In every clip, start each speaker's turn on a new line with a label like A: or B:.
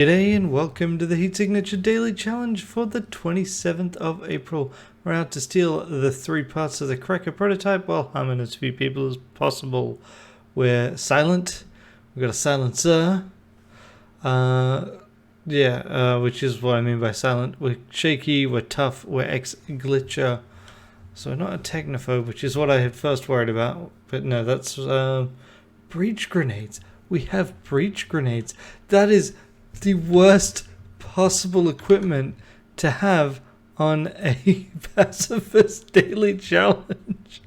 A: G'day and welcome to the Heat Signature Daily Challenge for the 27th of April. We're out to steal the 3 parts of the Cracker prototype while harming as few people as possible. We're silent, we've got a silencer, which is what I mean by silent. We're shaky, we're tough, we're ex-glitcher. So we're not a technophobe, which is what I had first worried about, but no, that's breach grenades. We have breach grenades. That is the worst possible equipment to have on a pacifist daily challenge.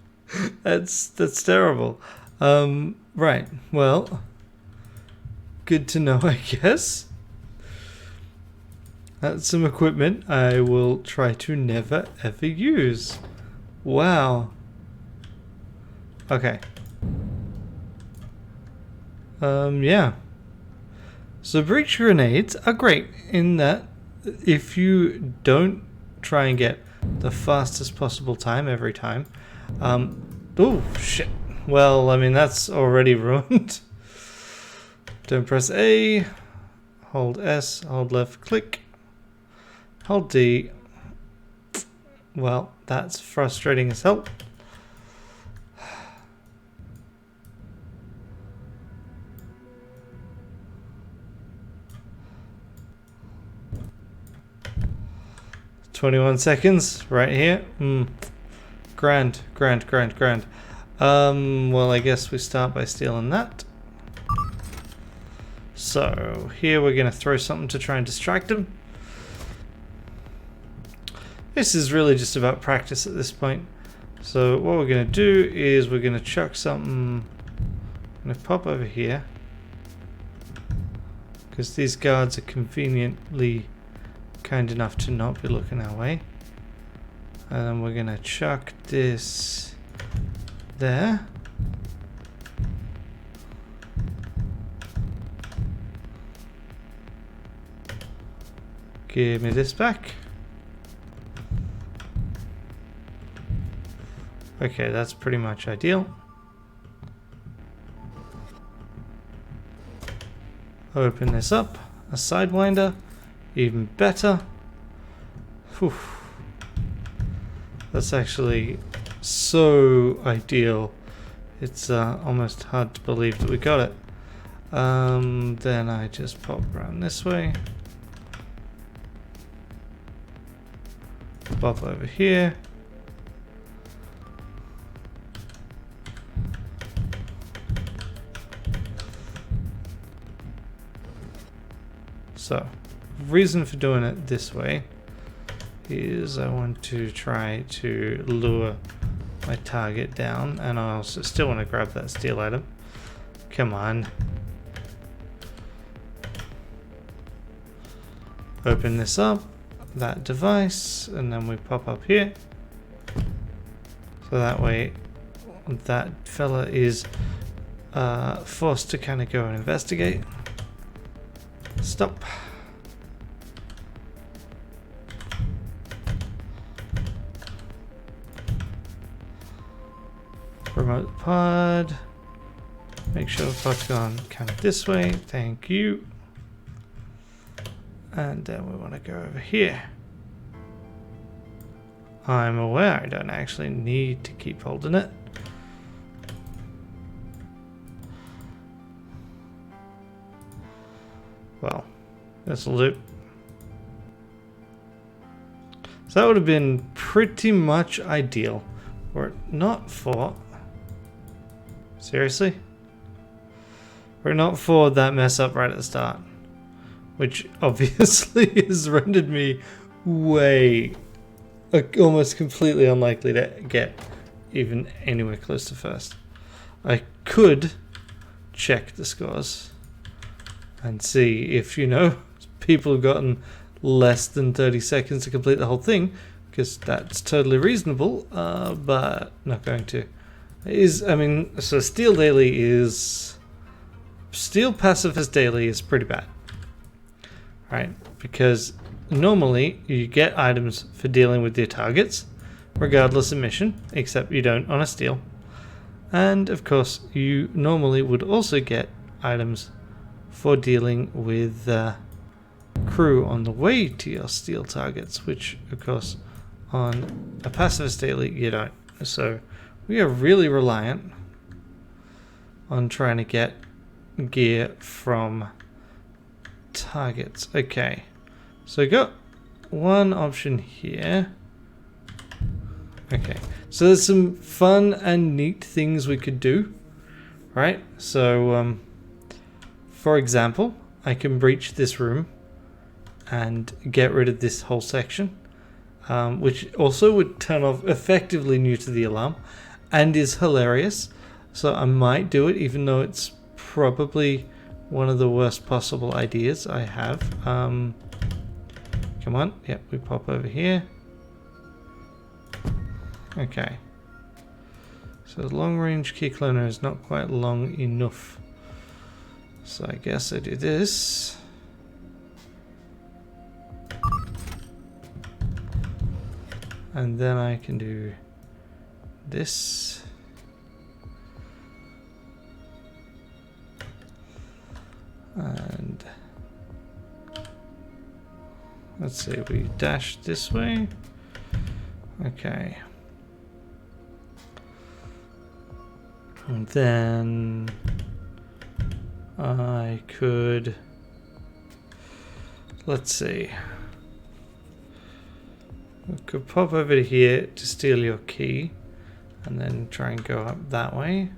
A: That's terrible. Right, well, good to know, I guess. That's some equipment I will try to never ever use. Wow. Okay. Yeah. So breach grenades are great in that if you don't try and get the fastest possible time every time. Oh shit. Well, I mean that's already ruined. Don't press A, hold S, hold left click, hold D. Well, that's frustrating as hell. "21 seconds right here. Grand. Well, I guess we start by stealing that. So here we're going to throw something to try and distract him. This is really just about practice at this point. So what we're going to do is we're going to chuck something. I'm going to pop over here because these guards are conveniently kind enough to not be looking our way. And then we're gonna chuck this there. Give me this back. Okay, that's pretty much ideal. Open this up, a sidewinder. Even better. Whew. That's actually so ideal. It's almost hard to believe that we got it. Then I just pop around this way. Pop over here. So. Reason for doing it this way is I want to try to lure my target down, and I also still want to grab that steel item. Come on. Open this up, that device, and then we pop up here. So that way that fella is forced to kind of go and investigate. Stop. Remote pod. Make sure the pod's gone kind of this way. Thank you. And then we want to go over here. I'm aware I don't actually need to keep holding it. Well, this'll do. So that would have been pretty much ideal. Were it not for... Seriously? We're not for that mess up right at the start. Which obviously has rendered me way... almost completely unlikely to get even anywhere close to first. I could check the scores and see if, you know, people have gotten less than 30 seconds to complete the whole thing, because that's totally reasonable, but not going to. So Steel Pacifist Daily is pretty bad. Right? Because normally you get items for dealing with your targets, regardless of mission, except you don't on a steel. And of course, you normally would also get items for dealing with crew on the way to your steel targets, which of course on a pacifist daily you don't. So we are really reliant on trying to get gear from targets. Okay, so we got one option here. Okay, so there's some fun and neat things we could do, right? So for example, I can breach this room and get rid of this whole section, which also would turn off effectively new to the alarm and is hilarious. So I might do it, even though it's probably one of the worst possible ideas I have. Come on, yep, we pop over here. Okay. So the long range key cloner is not quite long enough. So I guess I do this. And then I can do this. And let's see, we dash this way. Okay. And then I could, let's see, we could pop over to here to steal your key and then try and go up that way.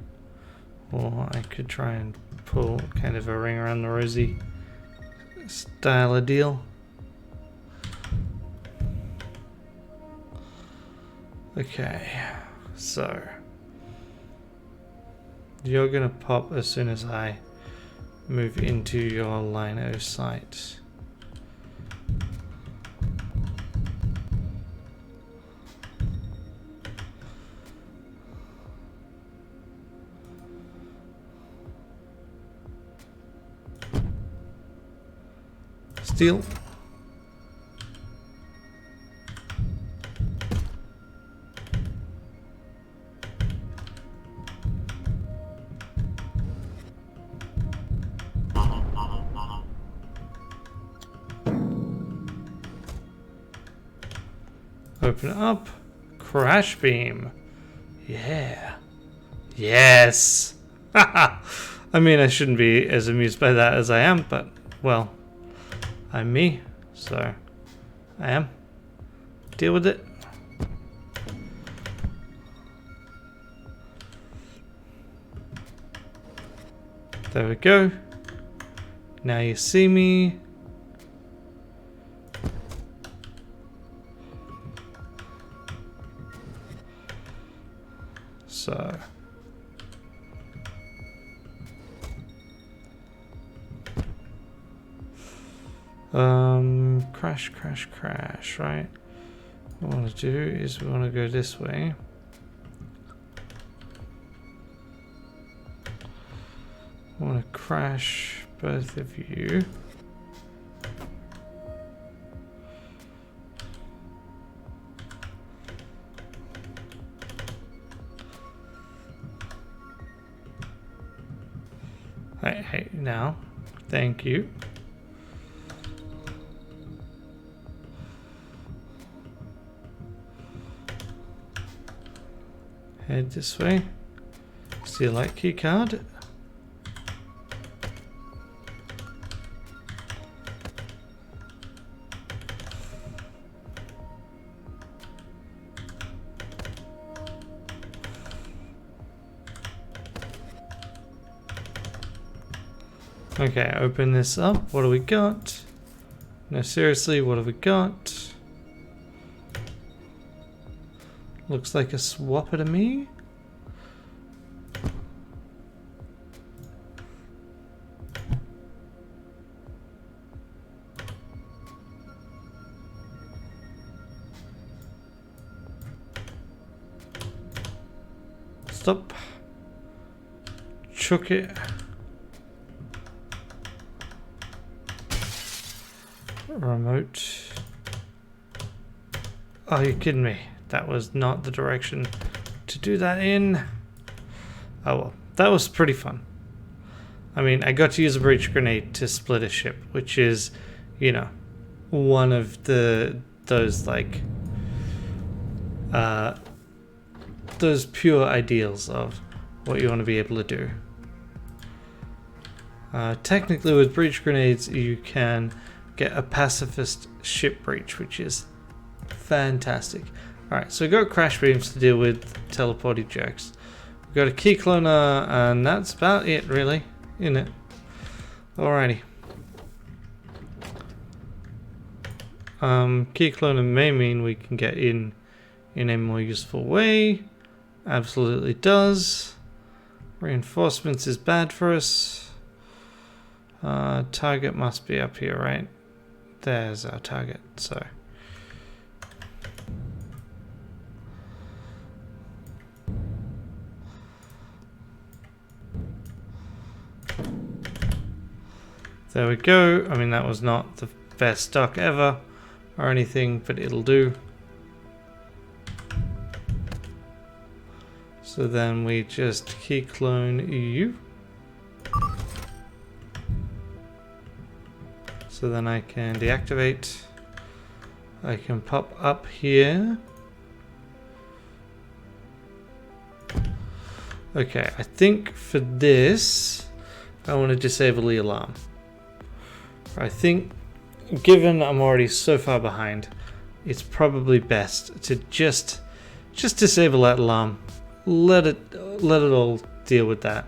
A: Or I could try and pull kind of a ring around the rosy style of deal. Okay, so you're gonna pop as soon as I move into your line of sight. Steal. Open it up. Crash beam. Yeah. Yes. I mean, I shouldn't be as amused by that as I am, but, well, I'm me, so I am. Deal with it. There we go. Now you see me. So crash, right? What I want to do is we want to go this way. I want to crash both of you. Hey, now, thank you. Head this way. Steal light key card. Okay, open this up. What do we got? No, seriously, what have we got? Looks like a swapper to me. Stop. Chuck it. Remote. Oh, you're kidding me. That was not the direction to do that in. Oh well, that was pretty fun. I mean, I got to use a breach grenade to split a ship, which is, you know, one of those like those pure ideals of what you want to be able to do. Technically with breach grenades you can get a pacifist ship breach, which is fantastic. Alright, so we've got crash beams to deal with teleported jerks. We've got a key cloner and that's about it really, isn't it? Alrighty. Key cloner may mean we can get in a more useful way. Absolutely does. Reinforcements is bad for us. Target must be up here, right? There's our target, so. There we go. I mean, that was not the best dock ever or anything, but it'll do. So then we just key clone you. So then I can deactivate. I can pop up here. Okay, I think for this, I want to disable the alarm. I think, given I'm already so far behind, it's probably best to just disable that alarm. Let it all deal with that.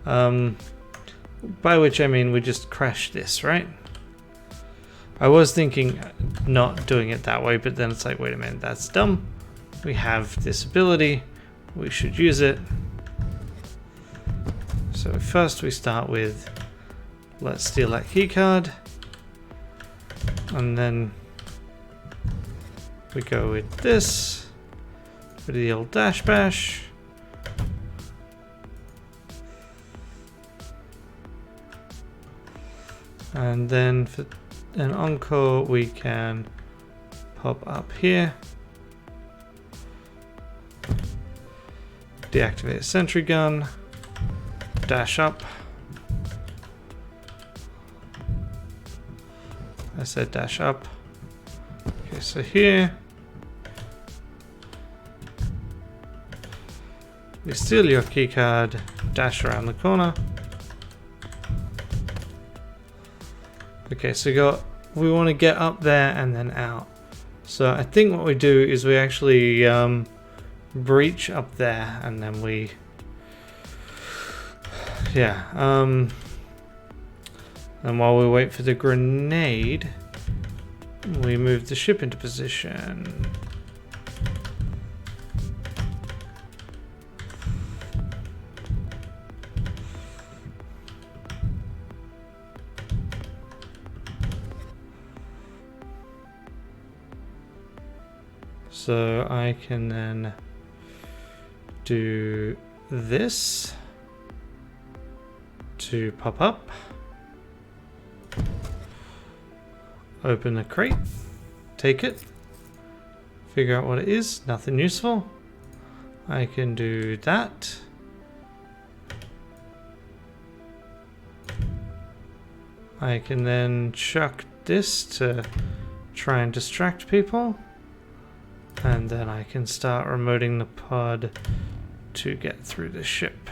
A: By which I mean we just crash this, right? I was thinking not doing it that way, but then it's like, wait a minute, that's dumb. We have this ability, we should use it. So first we start with, let's steal that key card. And then we go with this, with the old dash bash. And then for an encore we can pop up here. Deactivate a sentry gun. Dash up. I said dash up. Okay, so here we steal your key card, dash around the corner. Okay, so we want to get up there and then out. So I think what we do is we actually breach up there and then we and while we wait for the grenade, we move the ship into position. So I can then do this to pop up. Open the crate, take it, figure out what it is, nothing useful. I can do that. I can then chuck this to try and distract people. And then I can start remoting the pod to get through the ship.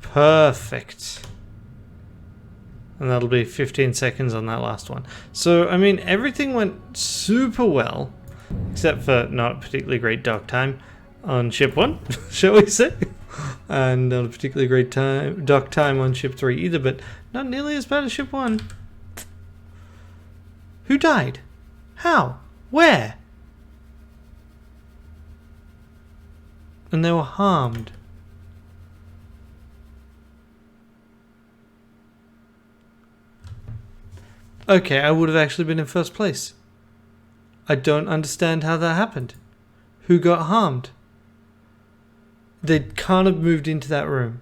A: Perfect. And that'll be 15 seconds on that last one. So, I mean, everything went super well, except for not particularly great dock time on ship 1, shall we say? And not a particularly great dock time on ship 3 either, but not nearly as bad as ship 1. Who died? How? Where? And they were harmed. Okay, I would have actually been in first place. I don't understand how that happened. Who got harmed? They can't have moved into that room.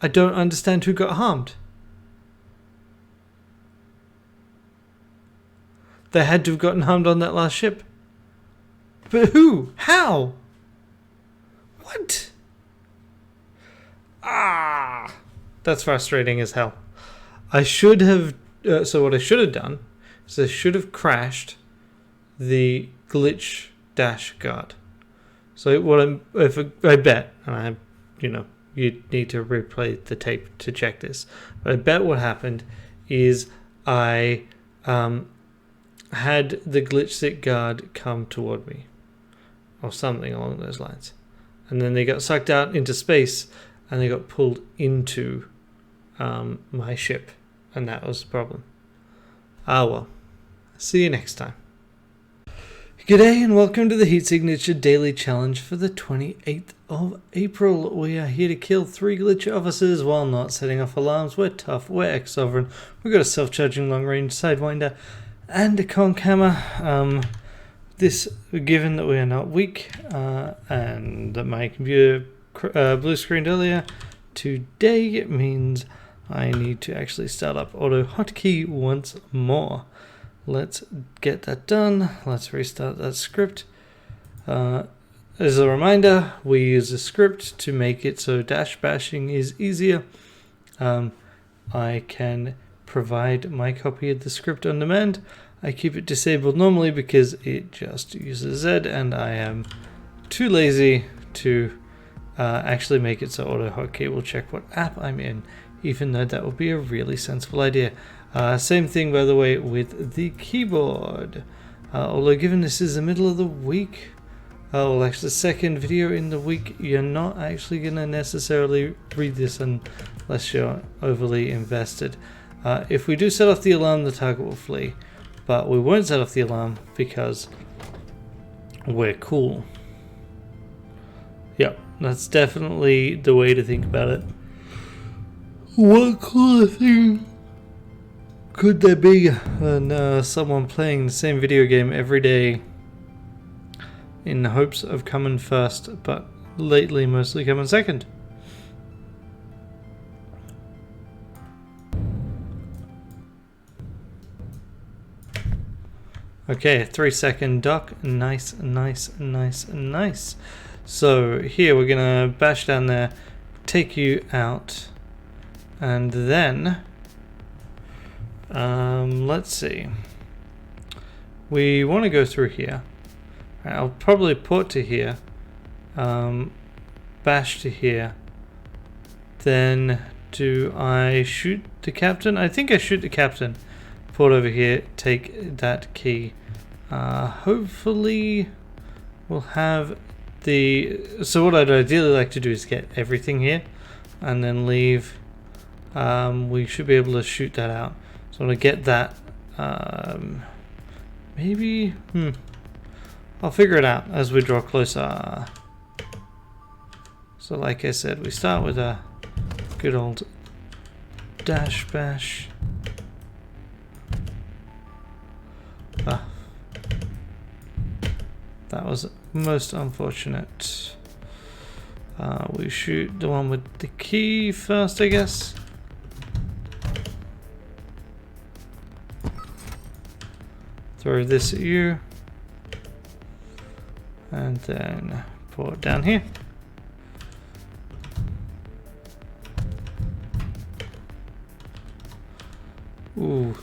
A: I don't understand who got harmed. They had to have gotten harmed on that last ship. But who? How? What? Ah! That's frustrating as hell. I should have... so what I should have done is I should have crashed the glitch dash guard. So I bet, and you need to replay the tape to check this, but I bet what happened is I had the glitch stick guard come toward me, or something along those lines, and then they got sucked out into space, and they got pulled into my ship, and that was the problem. Ah well. See you next time. G'day and welcome to the Heat Signature Daily Challenge for the 28th of April. We are here to kill 3 glitch officers while not setting off alarms. We're tough, we're ex-sovereign, we've got a self-charging long-range sidewinder and a conch hammer. This, given that we are not weak and that my computer blue screened earlier, today means I need to actually start up auto hotkey once more. Let's get that done. Let's restart that script. As a reminder, we use a script to make it so dash bashing is easier. I can provide my copy of the script on demand. I keep it disabled normally because it just uses Z, and I am too lazy to actually make it so auto hotkey will check what app I'm in, even though that would be a really sensible idea. Same thing, by the way, with the keyboard. Although given this is the middle of the week, well, actually the second video in the week, you're not actually going to necessarily read this unless you're overly invested. If we do set off the alarm, the target will flee. But we won't set off the alarm because we're cool. Yep, that's definitely the way to think about it. What cooler thing could there be than someone playing the same video game every day in the hopes of coming first, but lately mostly coming second? Okay, 3-second dock. Nice, nice, nice, nice. So here we're gonna bash down there, take you out, and then let's see. We want to go through here. I'll probably port to here, bash to here. Then do I shoot the captain? I think I shoot the captain. Port over here, take that key. Hopefully we'll have the... So what I'd ideally like to do is get everything here and then leave. We should be able to shoot that out. So I'm going to get that. Maybe... I'll figure it out as we draw closer. So like I said, we start with a good old dash bash. That was most unfortunate. We shoot the one with the key first, I guess. Throw this at you. And then pour it down here. Ooh.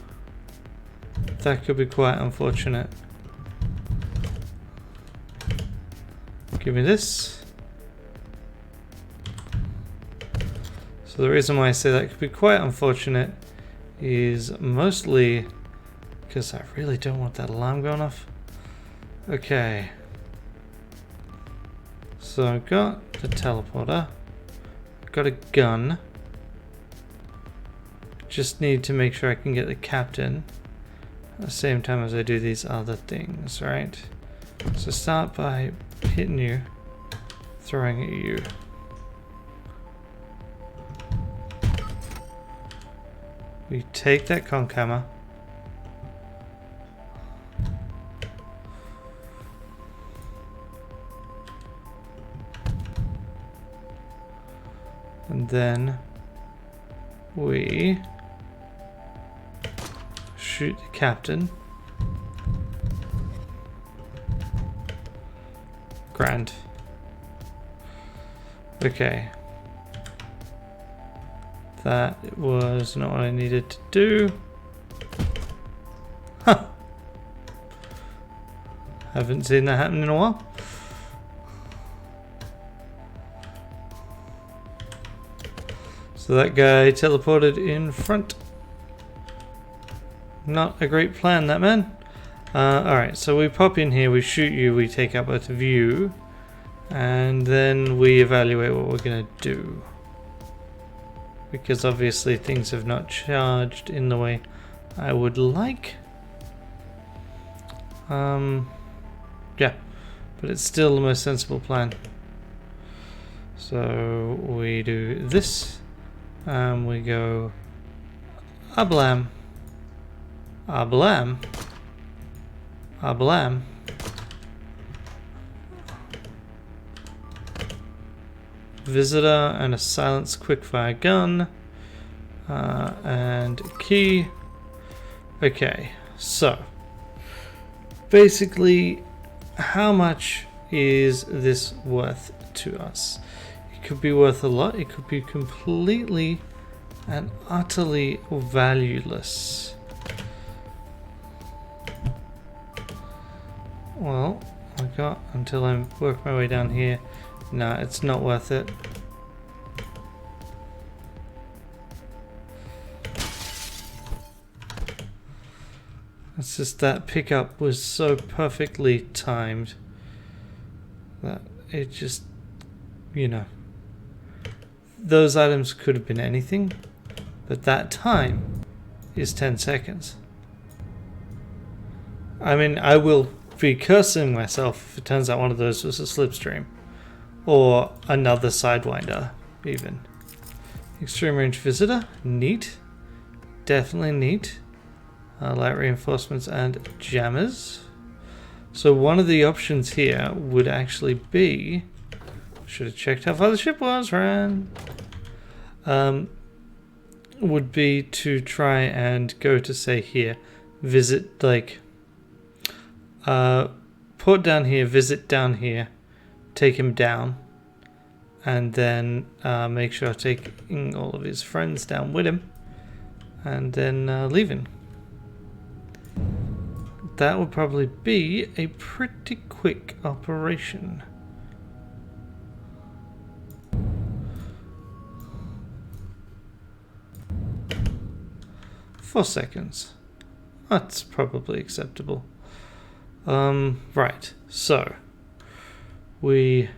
A: That could be quite unfortunate. Give me this. So the reason why I say that could be quite unfortunate is mostly because I really don't want that alarm going off. Okay. So I've got the teleporter. I've got a gun. Just need to make sure I can get the captain at the same time as I do these other things, right? So start by hitting you, throwing at you. We take that conch hammer. And then we shoot the captain. Grand. Okay. That was not what I needed to do. Huh. Haven't seen that happen in a while. So that guy teleported in front. Not a great plan, that man. Alright, so we pop in here, we shoot you, we take up a view, and then we evaluate what we're going to do. Because obviously things have not charged in the way I would like. Yeah, but it's still the most sensible plan. So we do this, and we go ablam, ablam, ablam. Visitor and a silenced quickfire gun, and key. Okay, so basically, how much is this worth to us? It could be worth a lot, it could be completely and utterly valueless. Well, I got until I work my way down here. No, it's not worth it. It's just that pickup was so perfectly timed that it just, you know, those items could have been anything, but that time is 10 seconds. I mean, I will be cursing myself if it turns out one of those was a slipstream. Or another Sidewinder, even. Extreme range visitor, neat. Definitely neat. Light reinforcements and jammers. So one of the options here would actually be... Should have checked how far the ship was, right? Would be to try and go to, say, here. Visit, like... port down here, visit down here. Take him down, and then make sure taking all of his friends down with him, and then leaving. That would probably be a pretty quick operation. Four seconds. That's probably acceptable. Right, so we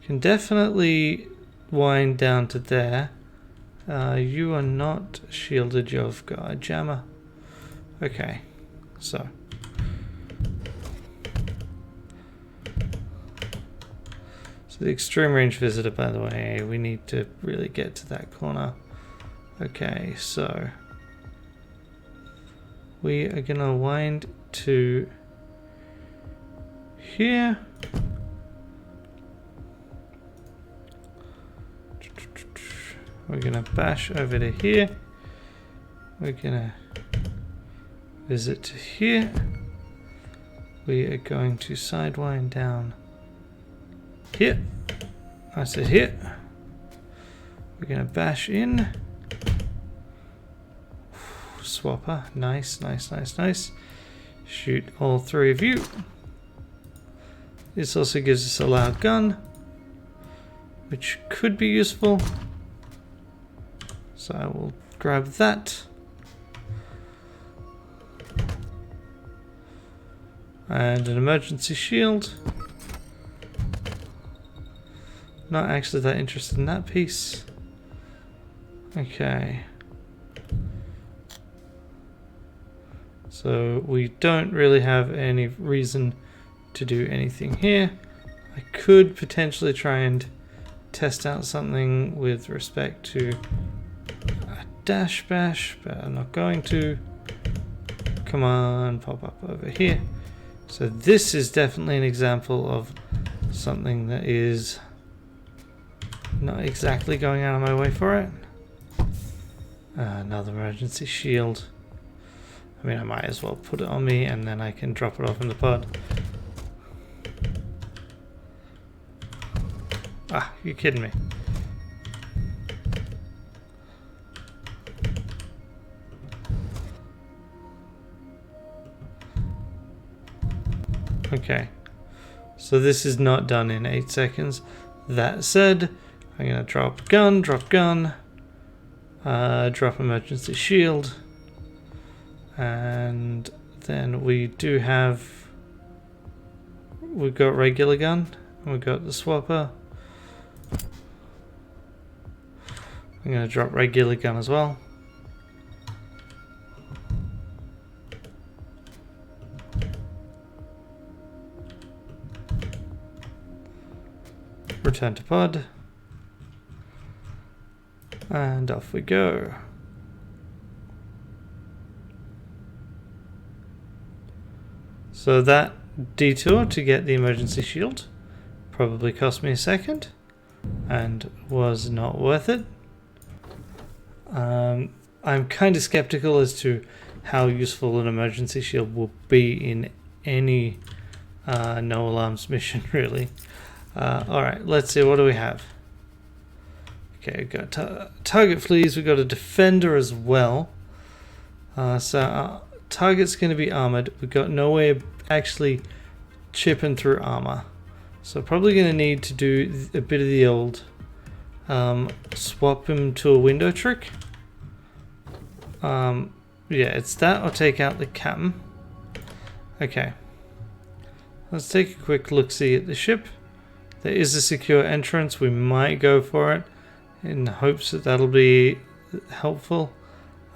A: can definitely wind down to there. You are not shielded, you've got a jammer. Okay, so. So the extreme range visitor, by the way, we need to really get to that corner. Okay, so. We are gonna wind to here. We're gonna bash over to here. We're gonna visit to here. We are going to sidewind down here. I said here. We're gonna bash in. Swapper. Nice, nice, nice, nice. Shoot all three of you. This also gives us a loud gun, which could be useful. So I will grab that. And an emergency shield. Not actually that interested in that piece. Okay. So we don't really have any reason to do anything here. I could potentially try and test out something with respect to a dash bash, but I'm not going to. Come on, pop up over here. So this is definitely an example of something that is not exactly going out of my way for it. Another emergency shield. I mean, I might as well put it on me and then I can drop it off in the pod. Ah, you're kidding me. Okay. So this is not done in 8 seconds. That said, I'm going to drop gun, drop emergency shield. And then we do have... We've got regular gun. And we've got the swapper. I'm going to drop regular gun as well. Return to pod. And off we go. So that detour to get the emergency shield probably cost me a second and was not worth it. I'm kind of skeptical as to how useful an emergency shield will be in any no alarms mission, really. Alright, let's see, what do we have? Okay, we've got target fleas, we've got a defender as well. So our target's going to be armored. We've got no way of actually chipping through armor. So probably going to need to do a bit of the old swap him to a window trick. Yeah, it's that or take out the captain. Okay. Let's take a quick look-see at the ship. There is a secure entrance. We might go for it in hopes that that'll be helpful.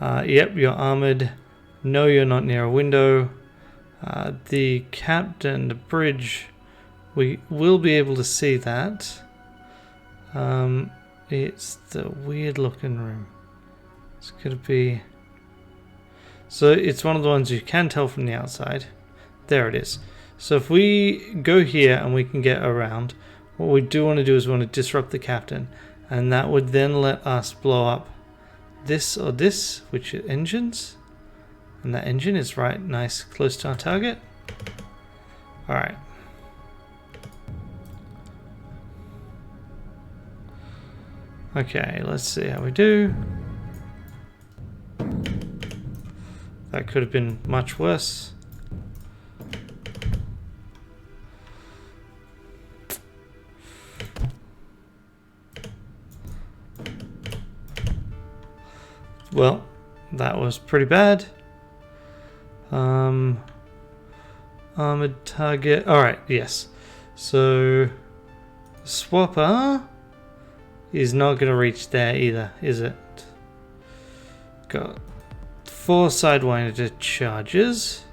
A: Yep, you're armored. No, you're not near a window. The captain, the bridge, we will be able to see that. It's the weird looking room. It's going to be... So it's one of the ones you can tell from the outside. There it is. So if we go here and we can get around, what we do want to do is we want to disrupt the captain. And that would then let us blow up this or this, which is engines. And that engine is right nice close to our target. Alright. Okay, let's see how we do. That could have been much worse. Well, that was pretty bad. Armored target. Alright, yes. So, swapper is not going to reach there either, is it? Got 4 sidewinder charges.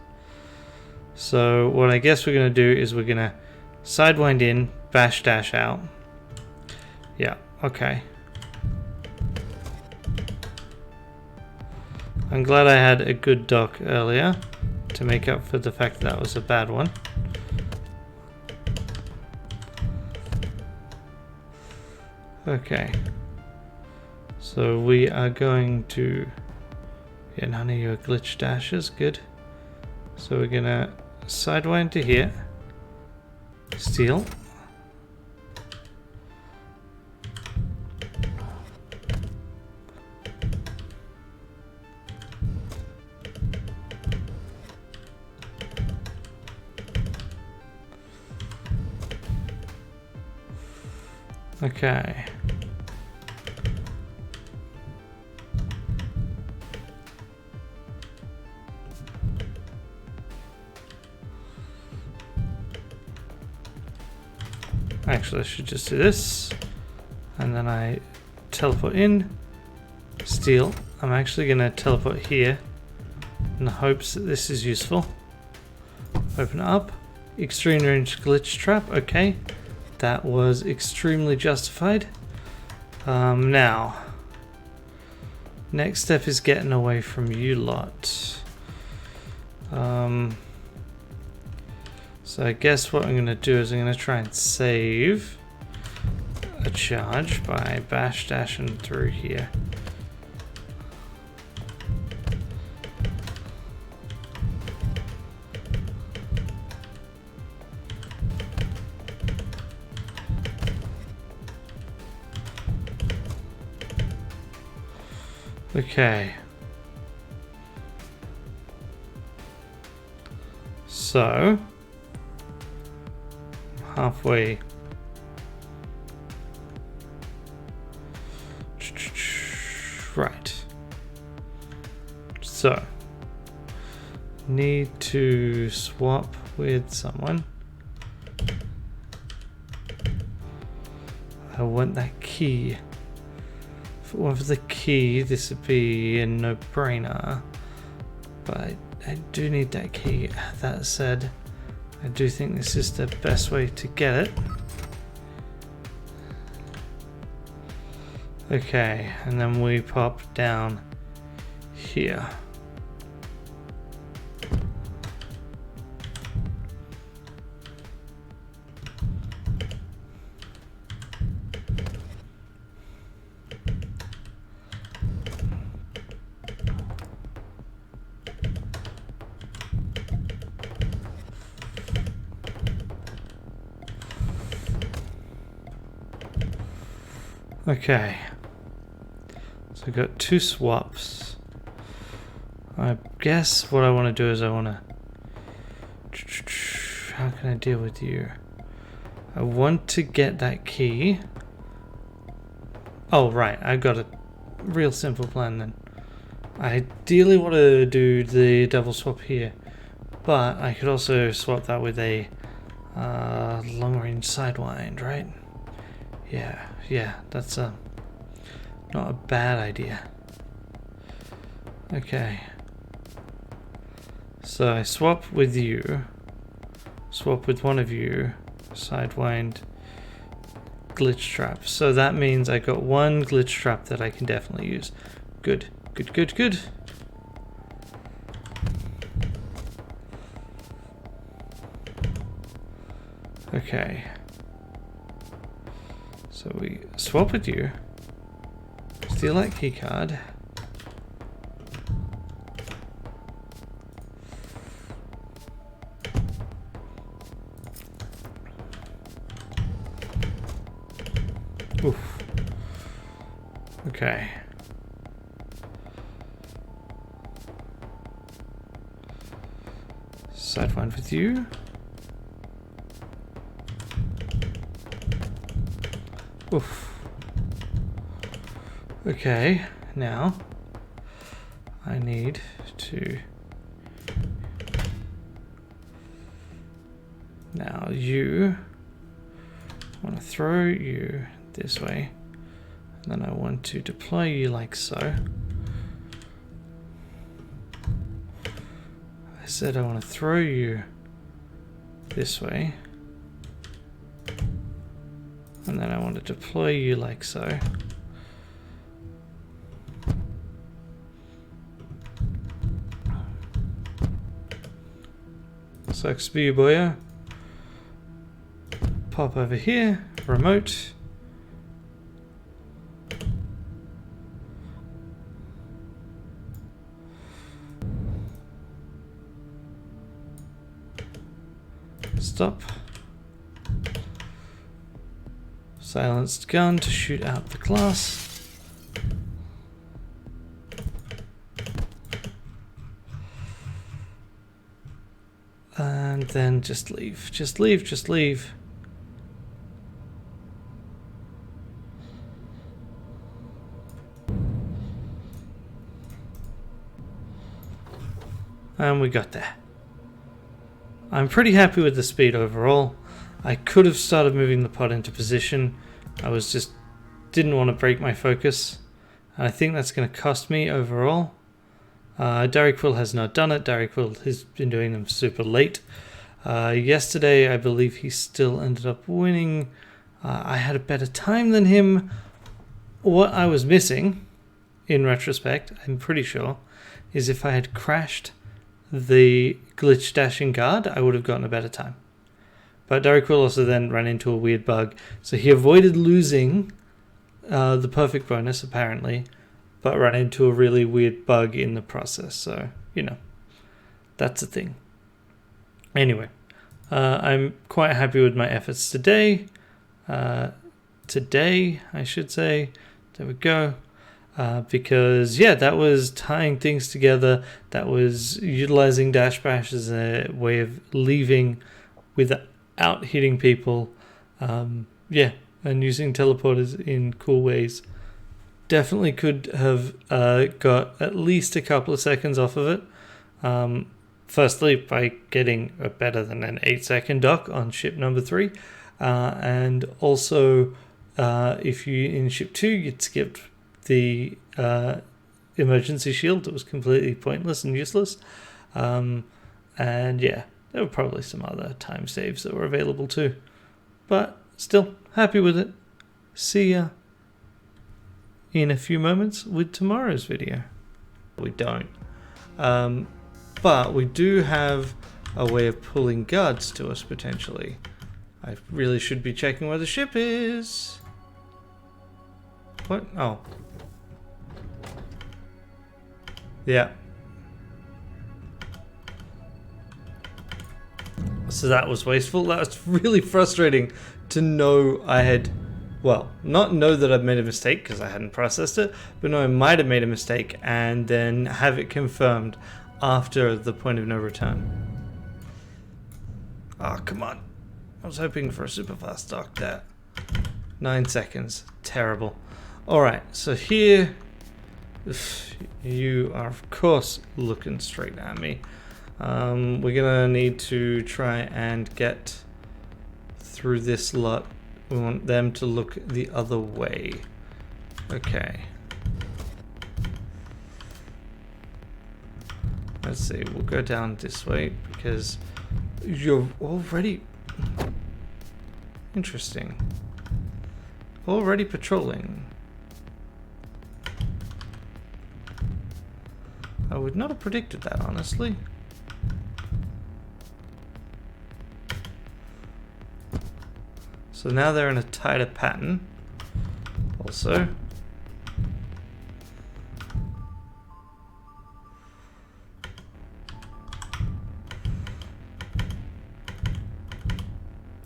A: So, what I guess we're going to do is we're going to sidewind in, bash dash out. Yeah, okay. I'm glad I had a good dock earlier to make up for the fact that was a bad one. Okay. So we are going to... Yeah, none of your glitch dashes, good. So we're gonna sidewind to here. Steal. Okay. Actually, I should just do this. And then I teleport in. Steal. I'm actually going to teleport here in the hopes that this is useful. Open it up. Extreme range glitch trap. Okay. That was extremely justified. Now, next step is getting away from you lot. So I guess what I'm going to do is I'm going to try and save a charge by bash dashing through here. Okay. So, halfway. Right. So, need to swap with someone. I want that key. If it weren't for the key, this would be a no-brainer. But I do need that key. That said, I do think this is the best way to get it. Okay, and then we pop down here. Okay, so we've got 2 swaps. I guess what I want to do is I want to... How can I deal with you? I want to get that key. Oh, right, I've got a real simple plan then. I ideally want to do the double swap here, but I could also swap that with a long-range sidewind, right? Yeah, that's not a bad idea. Okay. So I swap with you, swap with one of you, sidewind, glitch trap. So that means I got 1 glitch trap that I can definitely use. Good. Okay. So we swap with you, steal that key card. Oof. Okay. Sidewind with you. Oof. Okay, now I need to... Now you... I want to throw you this way, and then I want to deploy you like so. I said I want to throw you this way, and then I want to deploy you like so. Sucks to be you, boyo. Pop over here, remote. Stop. Silenced gun to shoot out the class. And then just leave. Just leave. And we got there. I'm pretty happy with the speed overall. I could have started moving the pod into position. I was just didn't want to break my focus. And I think that's going to cost me overall. Derry Quill has not done it. Derry Quill has been doing them super late. Yesterday, I believe he still ended up winning. I had a better time than him. What I was missing, in retrospect, I'm pretty sure, is if I had crashed the glitch dashing guard, I would have gotten a better time. But Derry Quill also then ran into a weird bug, so he avoided losing the perfect bonus apparently, but ran into a really weird bug in the process. So, you know, that's a thing. Anyway, I'm quite happy with my efforts today. I should say. There we go. because yeah, that was tying things together. That was utilizing Dash Bash as a way of leaving without hitting people. Yeah, and using teleporters in cool ways. Definitely could have got at least a couple of seconds off of it. Firstly, by getting a better than an 8-second dock on ship number 3, and also if you in ship 2 you'd skipped the emergency shield that was completely pointless and useless. And yeah, there were probably some other time saves that were available too, but still happy with it. See ya in a few moments with tomorrow's video. We don't. But we do have a way of pulling guards to us potentially. I really should be checking where the ship is. What? Oh. Yeah. So that was wasteful. That was really frustrating to know I had, well, not know that I'd made a mistake because I hadn't processed it, but know I might have made a mistake and then have it confirmed after the point of no return. Oh, come on. I was hoping for a super fast dock there. 9 seconds. Terrible. Alright, so here you are of course looking straight at me. We're gonna need to try and get through this lot. We want them to look the other way. Okay. Let's see, we'll go down this way because you're already... Interesting. Already patrolling. I would not have predicted that, honestly. So now they're in a tighter pattern. Also.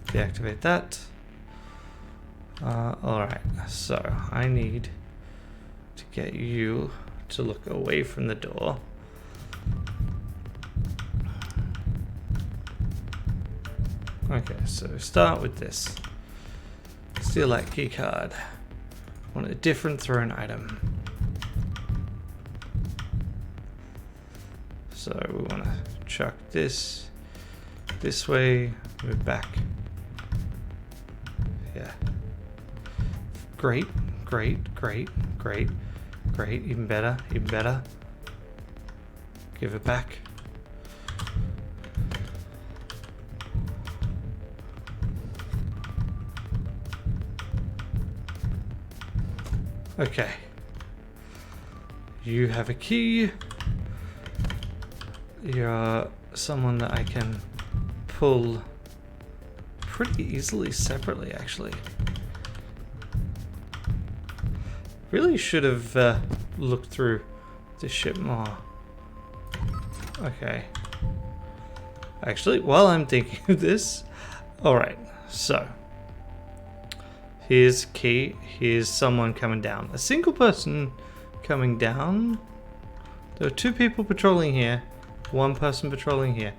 A: Deactivate that. Alright, so I need to get you to look away from the door. Okay, so start with this. Steal that key card. Want a different thrown item. So we want to chuck this way, move back. Yeah. Great, great, great, great, great. Even better, even better. Give it back. Okay. You have a key. You're someone that I can pull pretty easily separately, actually. Really should have looked through this ship more. Okay. Actually, while I'm thinking of this, alright, so here's key. Here's someone coming down. A single person coming down. There are 2 people patrolling here. 1 person patrolling here.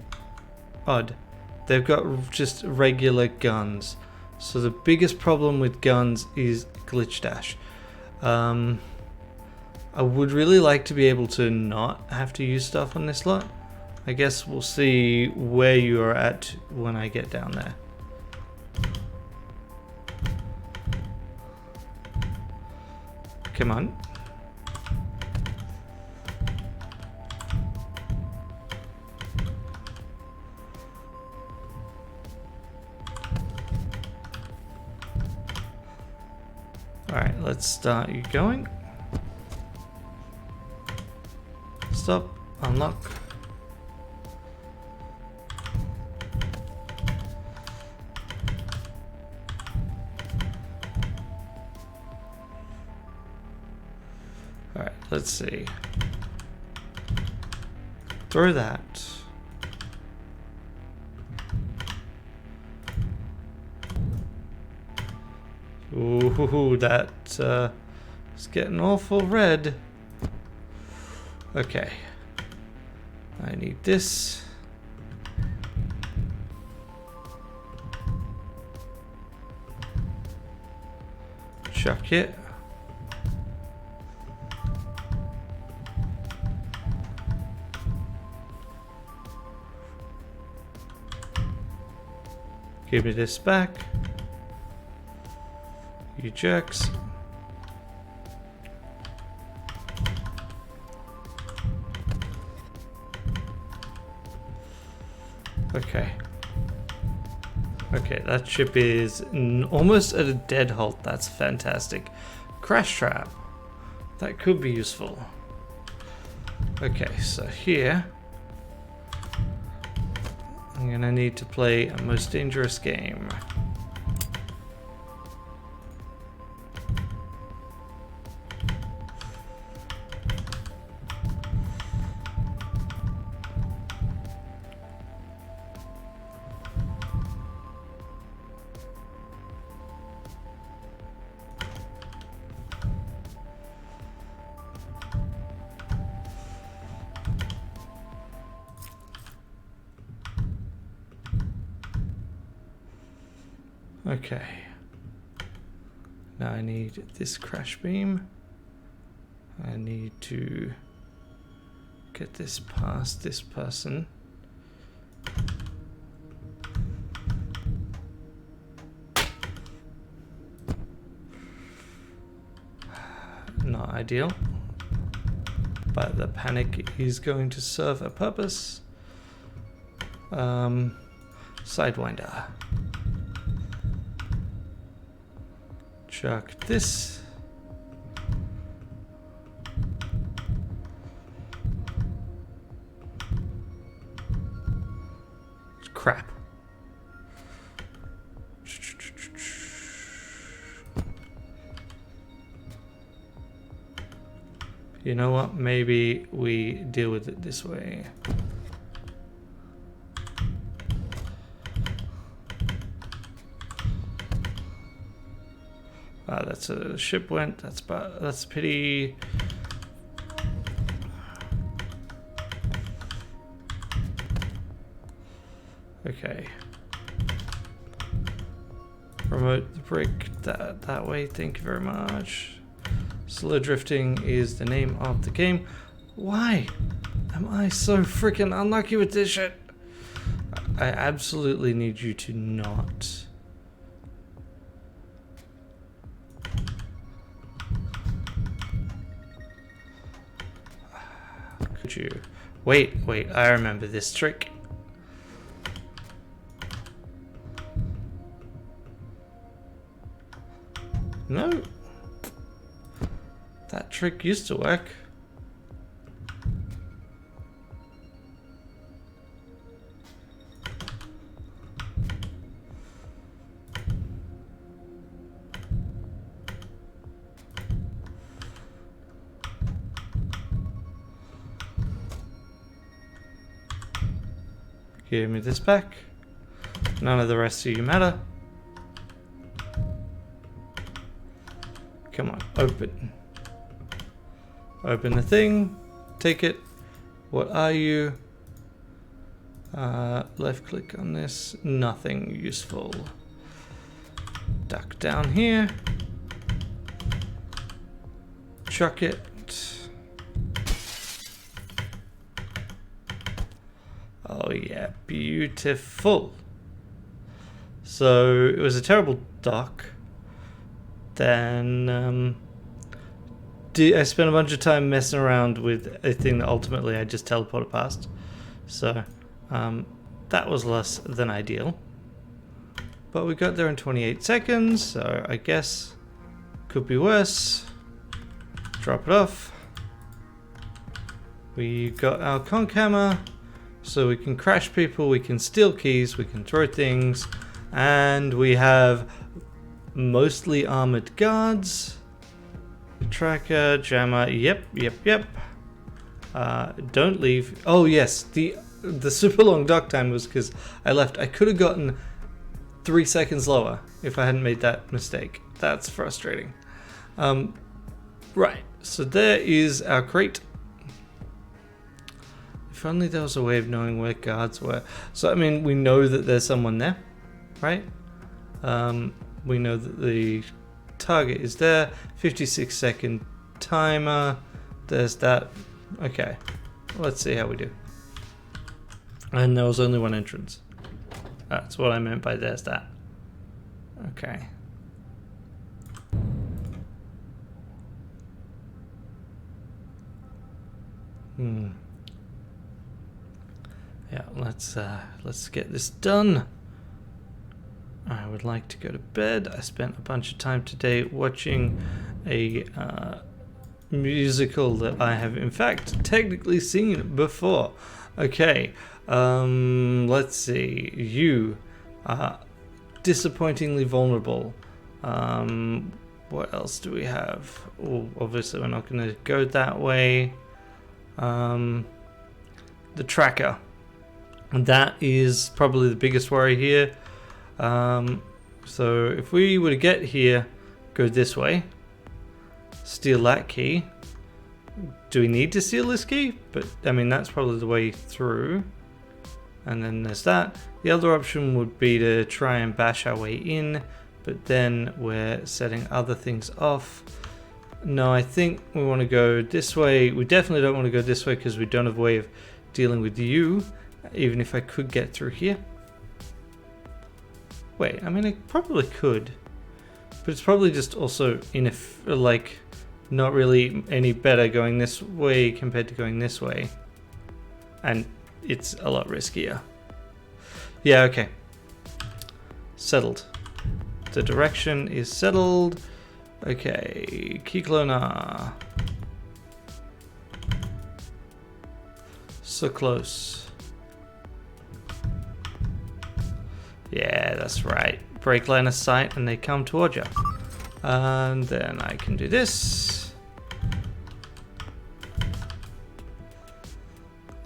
A: Odd. They've got just regular guns. So the biggest problem with guns is glitch dash. I would really like to be able to not have to use stuff on this lot. I guess we'll see where you are at when I get down there. Come on. Alright, let's start you going. Stop, unlock. Alright, let's see. Throw that. Ooh, that It's getting awful red. Okay. I need this. Chuck it. Give me this back. You jerks. Okay. Okay, that ship is almost at a dead halt. That's fantastic. Crash trap. That could be useful. Okay, so here I'm gonna need to play a most dangerous game. Okay. Now I need this crash beam. I need to get this past this person. Not ideal, but the panic is going to serve a purpose. Sidewinder. Chuck this. Crap. You know what? Maybe we deal with it this way. That's a ship went. That's a pity. Okay. Remote the brick that way. Thank you very much. Slow drifting is the name of the game. Why am I so freaking unlucky with this shit? I absolutely need you to not. Could you wait, I remember this trick. No. That trick used to work. Give me this back. None of the rest of you matter. Come on, open. Open the thing. Take it. What are you? Left click on this. Nothing useful. Duck down here. Chuck it. Oh yeah, beautiful. So it was a terrible dock. Then I spent a bunch of time messing around with a thing that ultimately I just teleported past. So that was less than ideal. But we got there in 28 seconds, so I guess could be worse. Drop it off. We got our conch hammer. So we can crash people, we can steal keys, we can throw things, and we have mostly armored guards. Tracker, jammer, yep. Don't leave. Oh yes, the super long dock time was because I left. I could have gotten 3 seconds lower if I hadn't made that mistake. That's frustrating. Right, so there is our crate. If only there was a way of knowing where guards were. So, I mean, we know that there's someone there, right? We know that the target is there. 56-second timer. There's that. Okay, let's see how we do. And there was only one entrance. That's what I meant by there's that. Okay. Yeah, let's get this done. I would like to go to bed. I spent a bunch of time today watching a musical that I have in fact technically seen before. Okay, let's see. You are disappointingly vulnerable. What else do we have? Oh, obviously we're not going to go that way. The tracker. That is probably the biggest worry here. So if we were to get here, go this way, steal that key. Do we need to steal this key? But I mean, that's probably the way through. And then there's that. The other option would be to try and bash our way in, but then we're setting other things off. No, I think we want to go this way. We definitely don't want to go this way because we don't have a way of dealing with you, even if I could get through here. Wait, I mean, I probably could, but it's probably just also like not really any better going this way compared to going this way, and it's a lot riskier. Yeah, okay. Settled. The direction is settled. Okay, key cloner. So close. Yeah, that's right. Break line of sight and they come towards you. And then I can do this.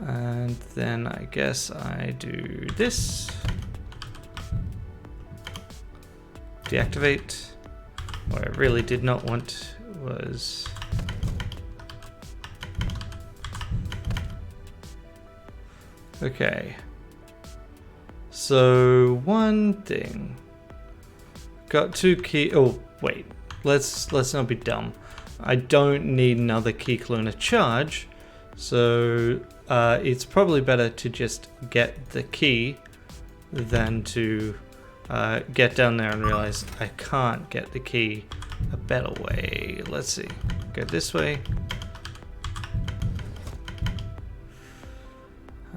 A: And then I guess I do this. Deactivate. What I really did not want was... Okay. So one thing. Got two key... Oh, wait. Let's not be dumb. I don't need another key cloner charge. So it's probably better to just get the key than to get down there and realize I can't get the key a better way. Let's see. Go this way.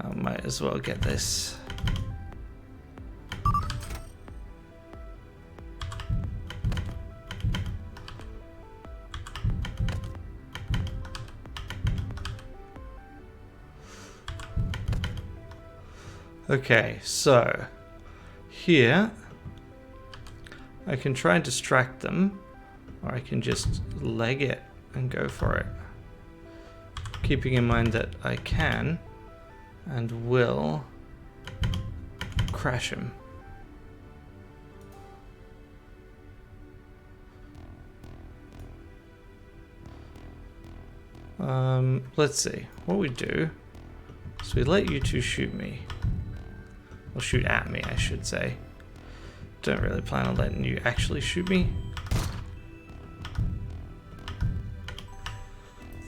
A: I might as well get this. Okay, so here I can try and distract them, or I can just leg it and go for it. Keeping in mind that I can and will crash him. Let's see. What we do is we let you two shoot me. Or shoot at me, I should say. Don't really plan on letting you actually shoot me.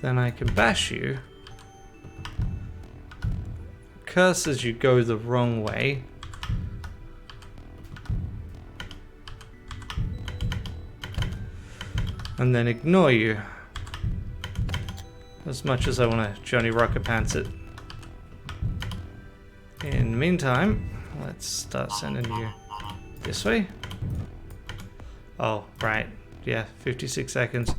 A: Then I can bash you. Curse as you go the wrong way. And then ignore you. As much as I want to Johnny Rocket Pants it. In the meantime, let's start sending you this way. Oh, right. Yeah, 56 seconds.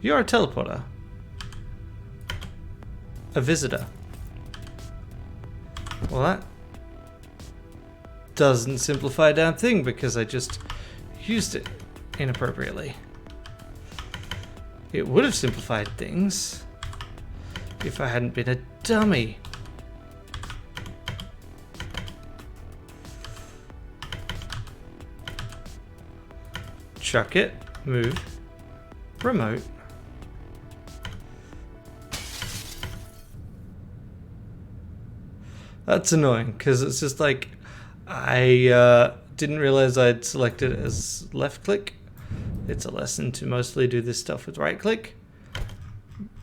A: You're a teleporter. A visitor. Well, that doesn't simplify a damn thing because I just used it inappropriately. It would have simplified things if I hadn't been a dummy. Chuck it. Move. Remote. That's annoying because it's just like I didn't realize I'd selected it as left click. It's a lesson to mostly do this stuff with right click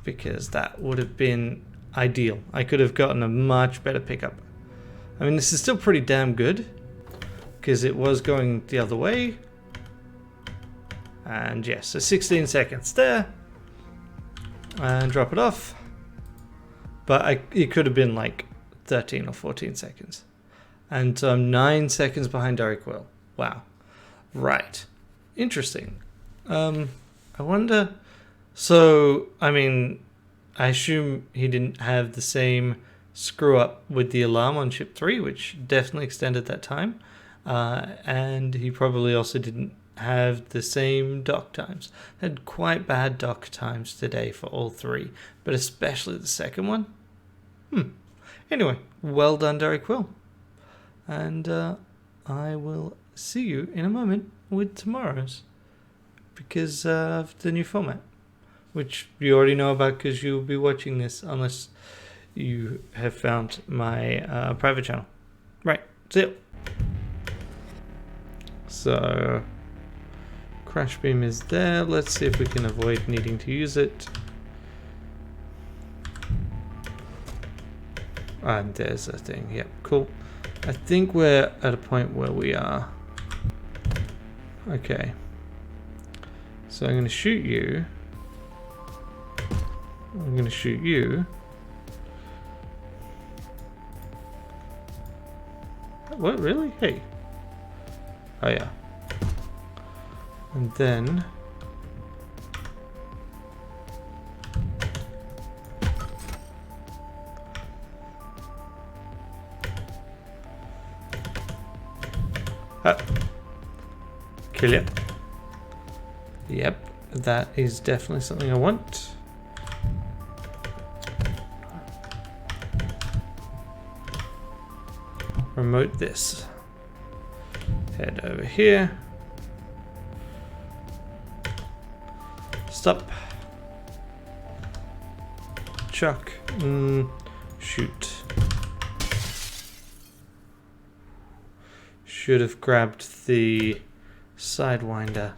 A: because that would have been ideal. I could have gotten a much better pickup. I mean, this is still pretty damn good because it was going the other way. And yes, so 16 seconds there. And drop it off. But it could have been like 13 or 14 seconds. And so I'm 9 seconds behind Derek Will. Wow. Right. Interesting. I wonder... So, I mean, I assume he didn't have the same screw up with the alarm on ship 3, which definitely extended that time. And he probably also didn't have the same dock times. Had quite bad dock times today for all three, but especially the second one. Anyway, well done, Derek Will. And I will see you in a moment with tomorrow's, because of the new format, which you already know about because you'll be watching this unless you have found my private channel. Right, see you. So, crash beam is there. Let's see if we can avoid needing to use it. And there's a thing. Yep, cool. I think we're at a point where we are. Okay. So I'm going to shoot you. I'm going to shoot you. What, really? Hey. Oh yeah. And then... kill it. Yep, that is definitely something I want. Remote this. Head over here. Stop. Chuck. Shoot. Should have grabbed the Sidewinder.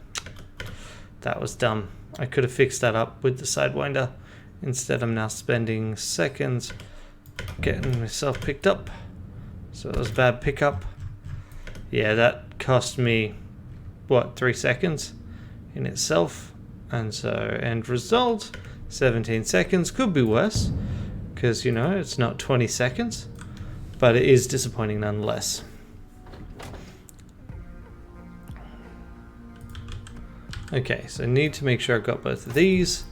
A: That was dumb. I could have fixed that up with the Sidewinder. Instead, I'm now spending seconds getting myself picked up. So it was a bad pickup. Yeah, that cost me, what, 3 seconds in itself. And so, end result, 17 seconds. Could be worse, because, you know, it's not 20 seconds. But it is disappointing nonetheless. Okay, so I need to make sure I've got both of these.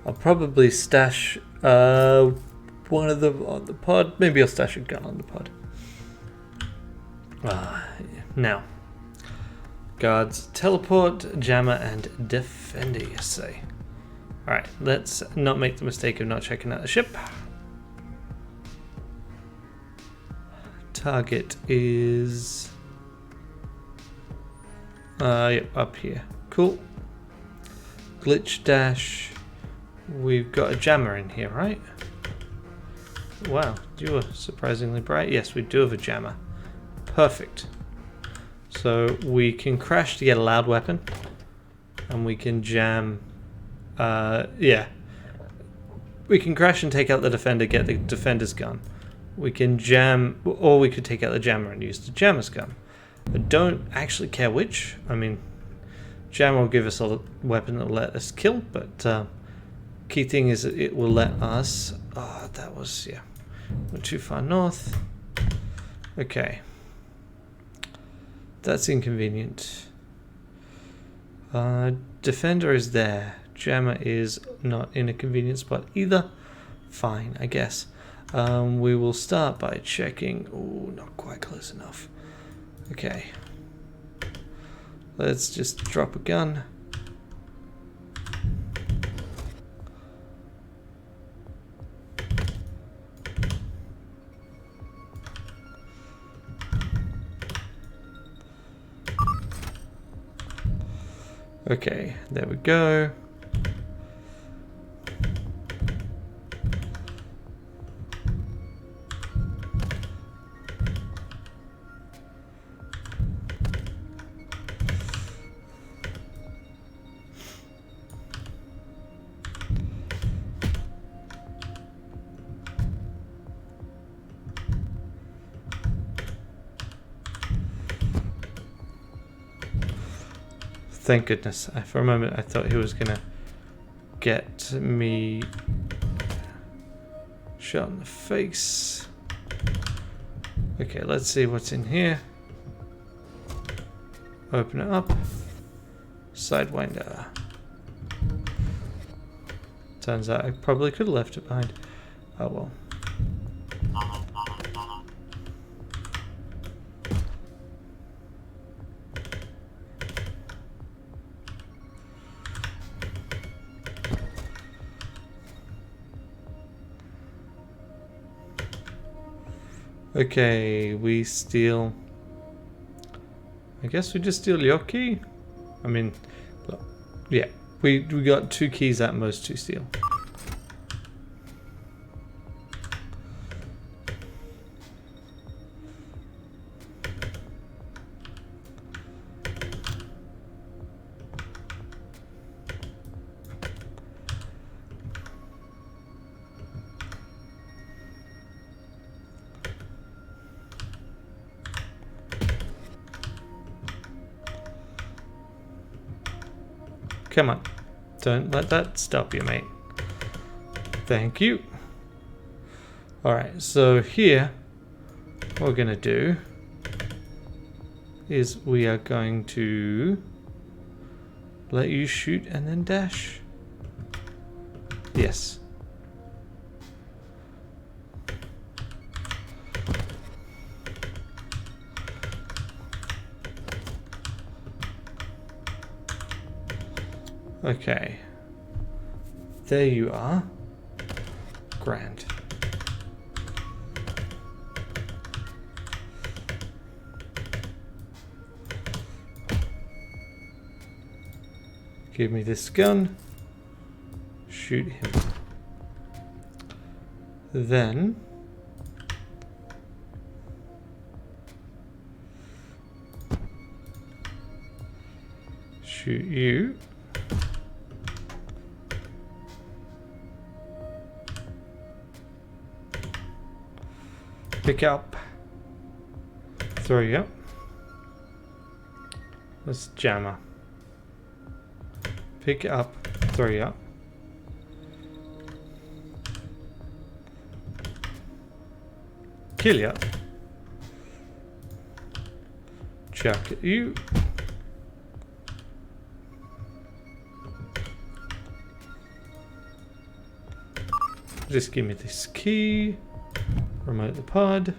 A: I'll probably stash one of them on the pod. Maybe I'll stash a gun on the pod. Now, guards, teleport, jammer, and defender, you say. Alright, let's not make the mistake of not checking out the ship. Target is... yep, up here. Cool. Glitch dash. We've got a jammer in here, right? Wow, you are surprisingly bright. Yes, we do have a jammer. Perfect. So we can crash to get a loud weapon, and we can jam. Yeah, we can crash and take out the defender, get the defender's gun. We can jam, or we could take out the jammer and use the jammer's gun. I don't actually care which. I mean, jammer will give us a weapon that will let us kill, but key thing is that it will let us. Oh, that was, yeah, went too far north. Okay. That's inconvenient. Defender is there. Jammer is not in a convenient spot either. Fine, I guess. We will start by checking. Oh, not quite close enough. Okay. Let's just drop a gun. Okay, there we go. Thank goodness. For a moment I thought he was gonna get me shot in the face. Okay, let's see what's in here. Open it up. Sidewinder. Turns out I probably could have left it behind. Oh well. Okay, we steal... I guess we just steal your key? I mean, yeah, we got 2 keys at most to steal. Come on, don't let that stop you, mate. Thank you. Alright, so here, what we're gonna do is we are going to let you shoot and then dash. Yes. Okay. There you are. Grand. Give me this gun. Shoot him. Then shoot you. Pick up. Throw you up. Let's jammer. Pick up. Throw you up. Kill you up. Chuck at you. Just give me this key. Remote the pod.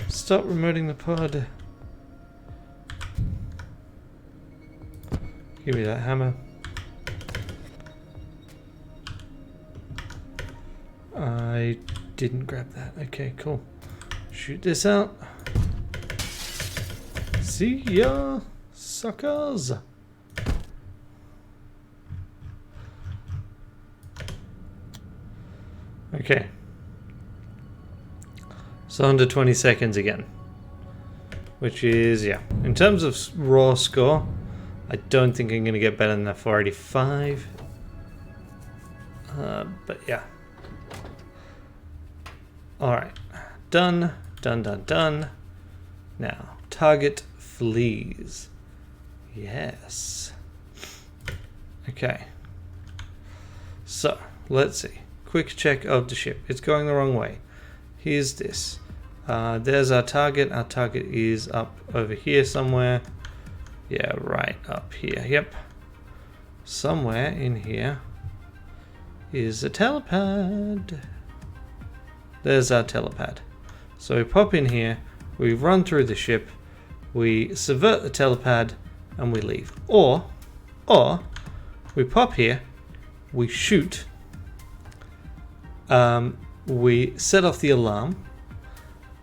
A: Stop remoting the pod. Give me that hammer. I didn't grab that. Okay, cool. Shoot this out. See ya, suckers. Okay. So under 20 seconds again. Which is, yeah. In terms of raw score, I don't think I'm going to get better than that 485. But yeah. Alright. Done. Done, done, done. Now, target fleas. Yes. Okay. So, let's see. Quick check of the ship. It's going the wrong way. Here's this. There's our target. Our target is up over here somewhere. Yeah, right up here. Yep. Somewhere in here is a telepad. There's our telepad. So we pop in here, we run through the ship, we subvert the telepad, and we leave. Or we pop here, we shoot, we set off the alarm,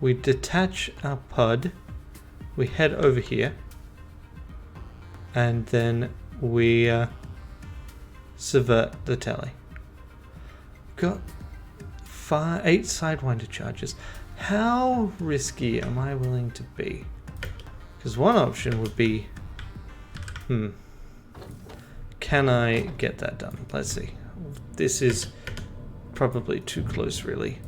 A: we detach our pod, we head over here, and then we subvert the telly. Got 8 Sidewinder charges. How risky am I willing to be? Because one option would be, can I get that done? Let's see. This is probably too close, really.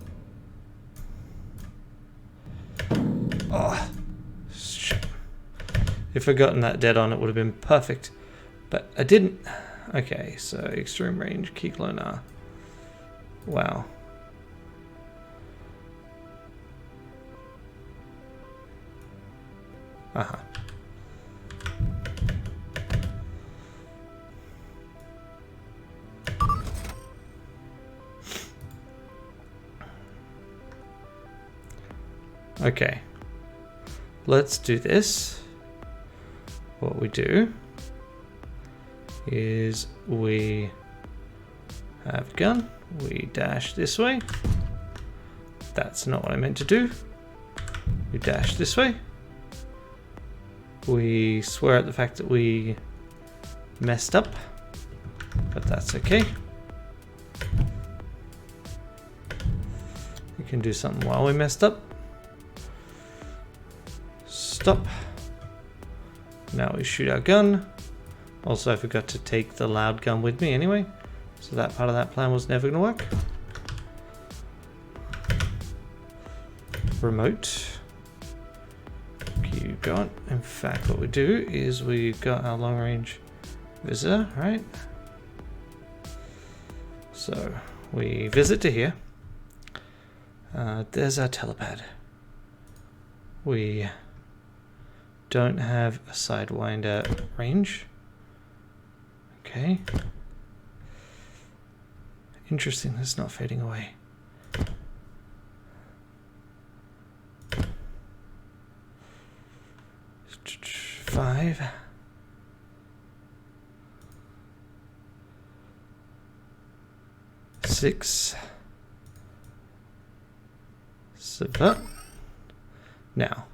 A: Oh, shit. If I'd gotten that dead on, it would have been perfect. But I didn't. Okay, so extreme range, key cloner. Wow. Uh-huh. Okay. Let's do this. What we do is we have a gun, we dash this way. That's not what I meant to do. We dash this way. We swear at the fact that we messed up, but that's okay. We can do something while we messed up. Stop. Now we shoot our gun. Also, I forgot to take the loud gun with me anyway, so that part of that plan was never going to work. Remote. You got. In fact, what we do is we've got our long range visitor, right? So we visit to here. There's our telepad. We don't have a Sidewinder range. Okay. Interesting, that's not fading away. Five. Six. Subvert. Now,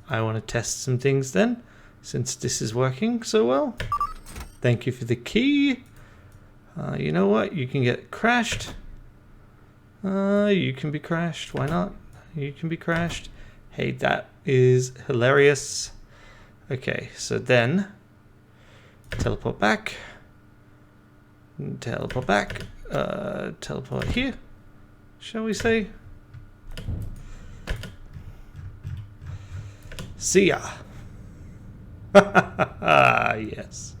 A: I want to test some things then, since this is working so well. Thank you for the key. You know what? You can get crashed. You can be crashed. Why not? You can be crashed. Hey, that is hilarious. Okay, so then teleport back. Teleport back. Teleport here. Shall we say? See ya. Yes.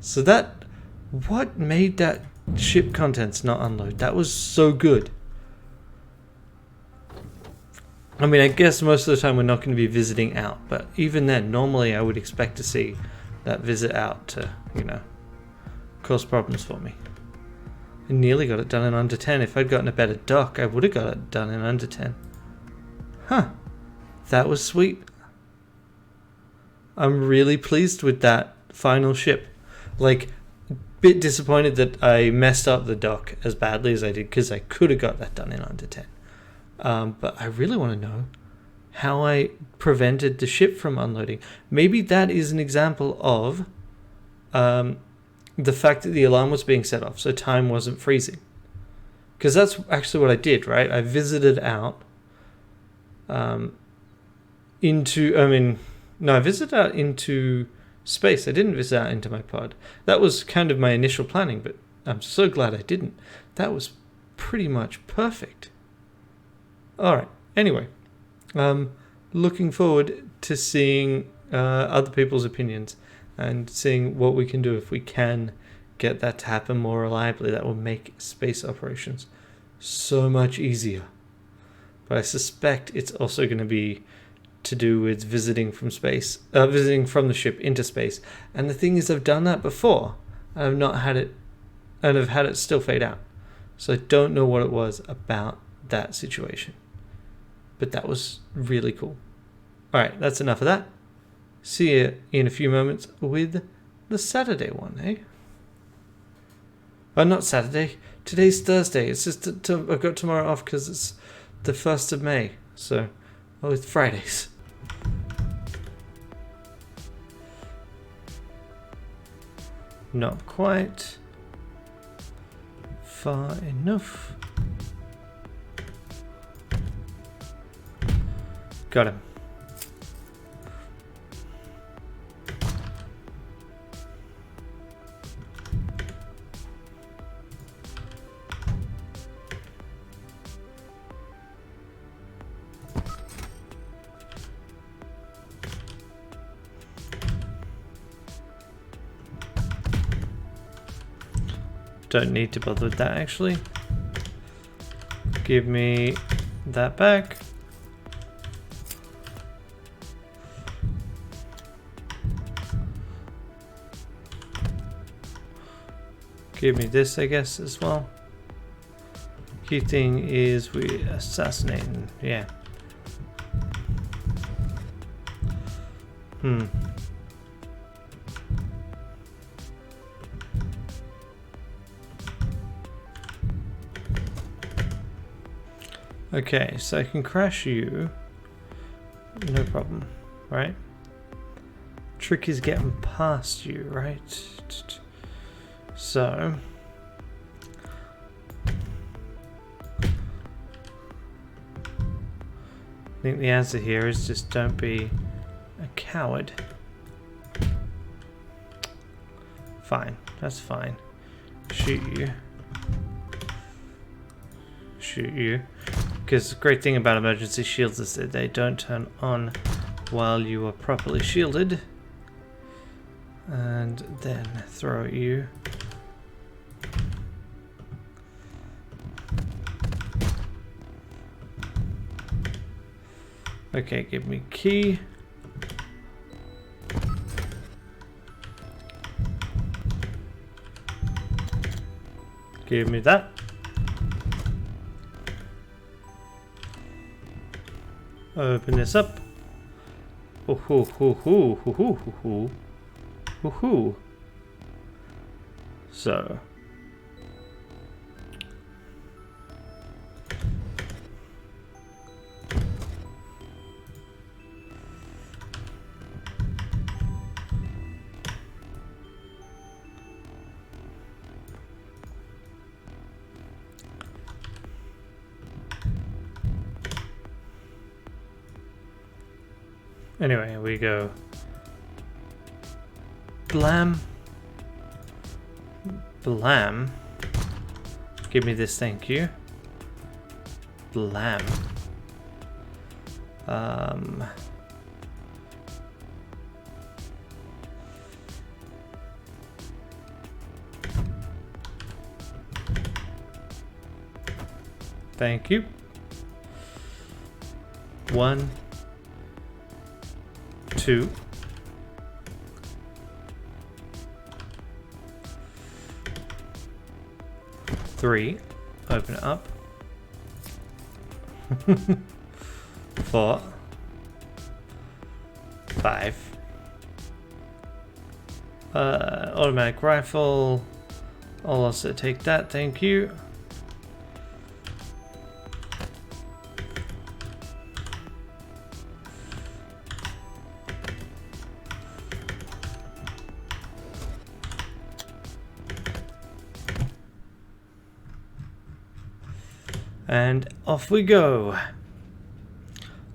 A: So that, what made that ship contents not unload? That was so good. I mean, I guess most of the time we're not going to be visiting out, but even then, normally I would expect to see that visit out to, you know, cause problems for me. I nearly got it done in under 10. If I'd gotten a better dock, I would have got it done in under 10. Huh. That was sweet. I'm really pleased with that final ship. Like, a bit disappointed that I messed up the dock as badly as I did, because I could have got that done in under 10. But I really want to know how I prevented the ship from unloading. Maybe that is an example of the fact that the alarm was being set off, so time wasn't freezing. Because that's actually what I did, right? I visited out I visited out into space. I didn't visit out into my pod. That was kind of my initial planning, but I'm so glad I didn't. That was pretty much perfect. Alright, anyway. Looking forward to seeing other people's opinions and seeing what we can do if we can get that to happen more reliably. That will make space operations so much easier. But I suspect it's also going to be to do with visiting from space, visiting from the ship into space. And the thing is, I've done that before. I've not had it, and I've had it still fade out. So I don't know what it was about that situation. But that was really cool. Alright, that's enough of that. See you in a few moments with the Saturday one, eh? Oh, not Saturday. Today's Thursday. It's just I've got tomorrow off because it's the 1st of May, so it's Fridays. Not quite far enough. Got him. Don't need to bother with that actually. Give me that back. Give me this, I guess, as well. Key thing is we assassinating, yeah. Okay, so I can crash you, no problem, right? Trick is getting past you, right? So I think the answer here is just don't be a coward. Fine, that's fine. Shoot you. Shoot you. Because the great thing about emergency shields is that they don't turn on while you are properly shielded. And then throw at you. Okay, give me key. Give me that. Open this up. Hoo hoo hoo hoo hoo hoo hoo hoo hoo. So. Anyway, we go blam, blam, give me this, thank you, blam, thank you, 1, 2, 3, open it up, 4, 5, automatic rifle, I'll also take that, thank you. And off we go.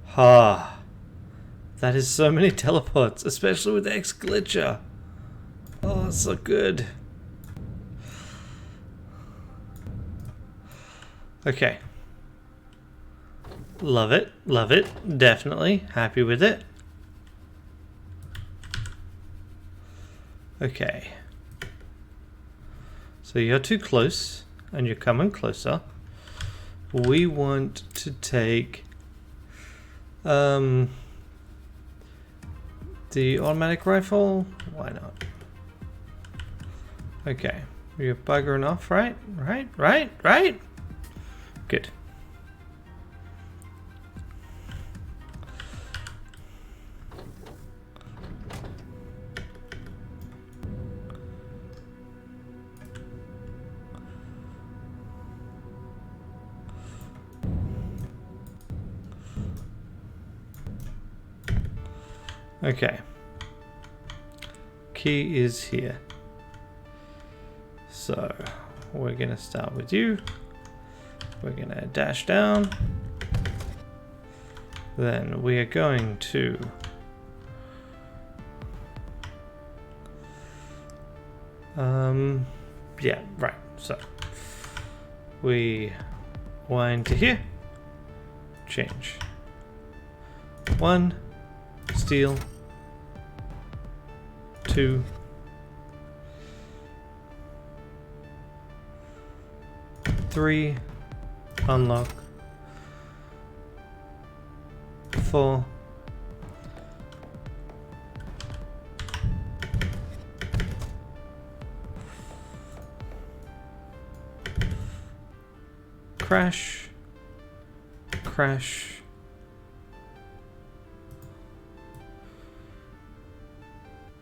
A: Ha. That is so many teleports, especially with the X glitcher. Oh, it's so good. Okay. Love it, definitely. Happy with it. Okay. So you're too close, and you're coming closer. We want to take the automatic rifle. Why not? Okay, you're buggering off, right? Right. Good. Okay. Key is here. So we're going to start with you. We're going to dash down. Then we are going to yeah, right. So we wind to here. Change. 1 steal. 2 3 unlock. 4 crash, crash,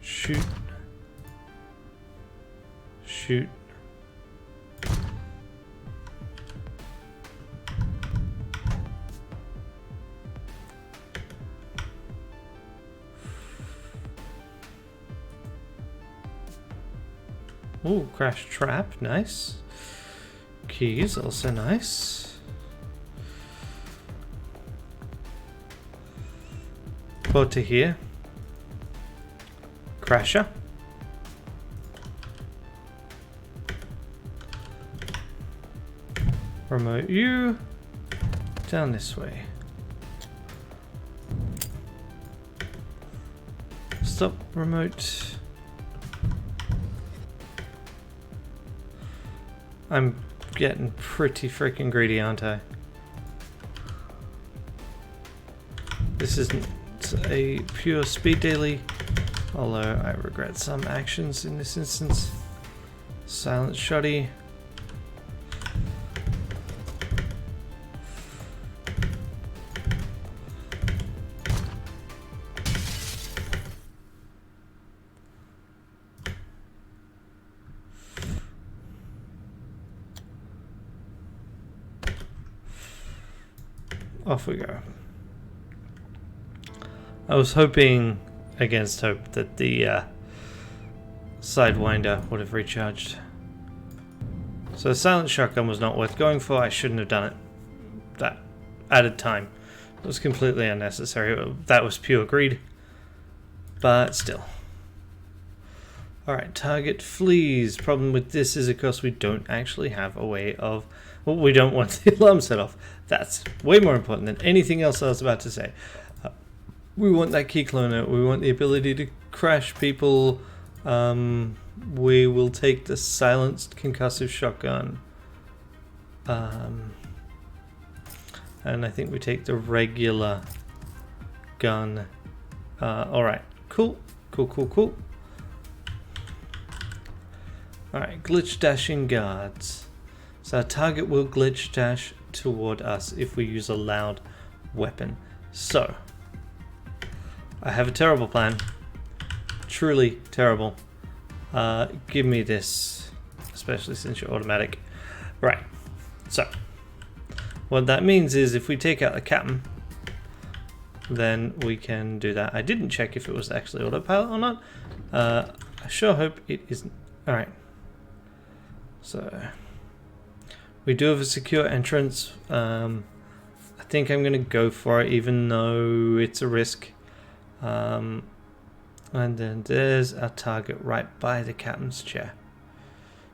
A: shoot, shoot, ooh, crash trap, nice. Keys, also nice. Go to here. Crasher. Remote you. Down this way. Stop remote. I'm getting pretty freaking greedy, aren't I? This isn't a pure speed daily, although I regret some actions in this instance. Silent shoddy. Off we go. I was hoping against hope that the Sidewinder would have recharged. So the silent shotgun was not worth going for. I shouldn't have done it. That added time. It was completely unnecessary. That was pure greed. But still. Alright, target flees. Problem with this is, of course, we don't actually have a way of... Well, we don't want the alarm set off. That's way more important than anything else I was about to say. We want that key cloner. We want the ability to crash people. We will take the silenced concussive shotgun. And I think we take the regular gun. Alright, cool. Cool. Alright, glitch dashing guards. So our target will glitch dash toward us if we use a loud weapon. So, I have a terrible plan. Truly terrible. Give me this, especially since you're automatic. Right, so, what that means is if we take out the captain, then we can do that. I didn't check if it was actually autopilot or not. I sure hope it isn't. Alright. So... we do have a secure entrance. I think I'm going to go for it, even though it's a risk. And then there's our target right by the captain's chair.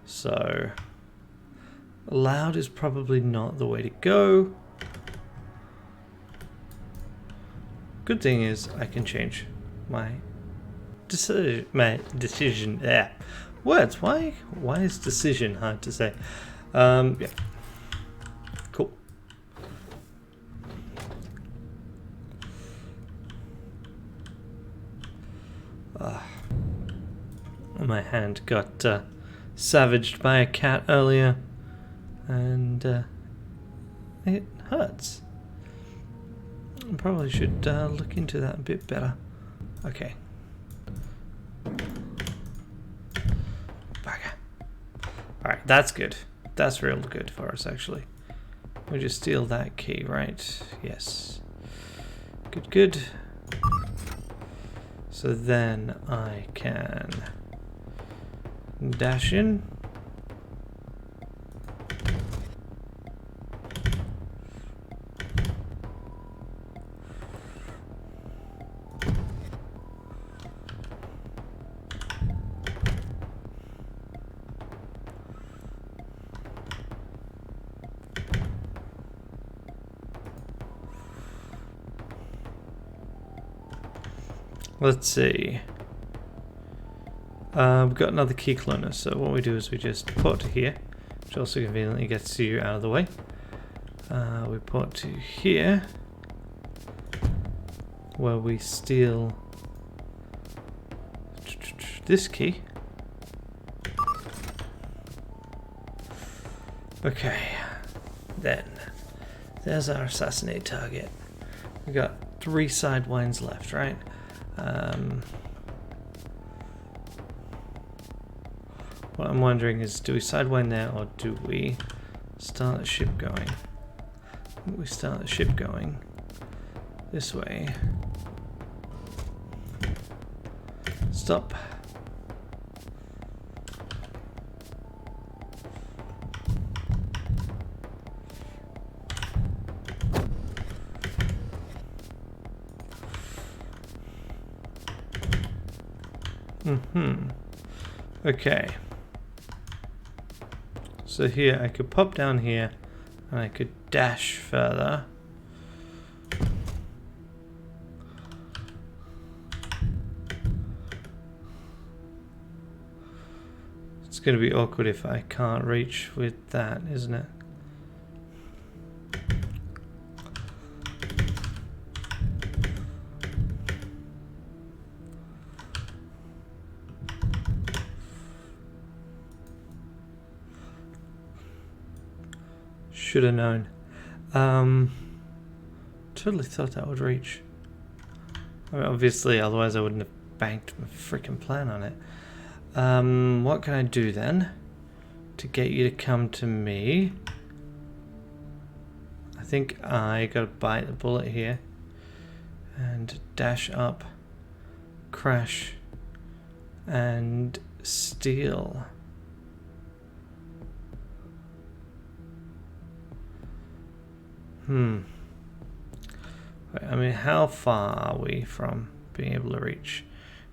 A: So, loud is probably not the way to go. Good thing is I can change my decision. Yeah, words. Why is decision hard to say? Yeah. Cool. My hand got savaged by a cat earlier, and it hurts. I probably should look into that a bit better. Okay. Alright, that's good. That's real good for us, actually. We just steal that key, right? Yes. Good. So then I can dash in. Let's see. We've got another key cloner, so what we do is we just port to here, which also conveniently gets you out of the way. We port to here, where we steal this key. Okay, then there's our assassinate target. We got 3 sidewinds left, right? What I'm wondering is, do we sidewind there or do we start the ship going? We start the ship going this way. Stop. Okay. So here I could pop down here and I could dash further. It's going to be awkward if I can't reach with that, isn't it? Should have known. Totally thought that would reach. I mean, obviously, otherwise I wouldn't have banked my freaking plan on it. What can I do then to get you to come to me? I think I gotta bite the bullet here and dash up, crash, and steal. I mean, how far are we from being able to reach?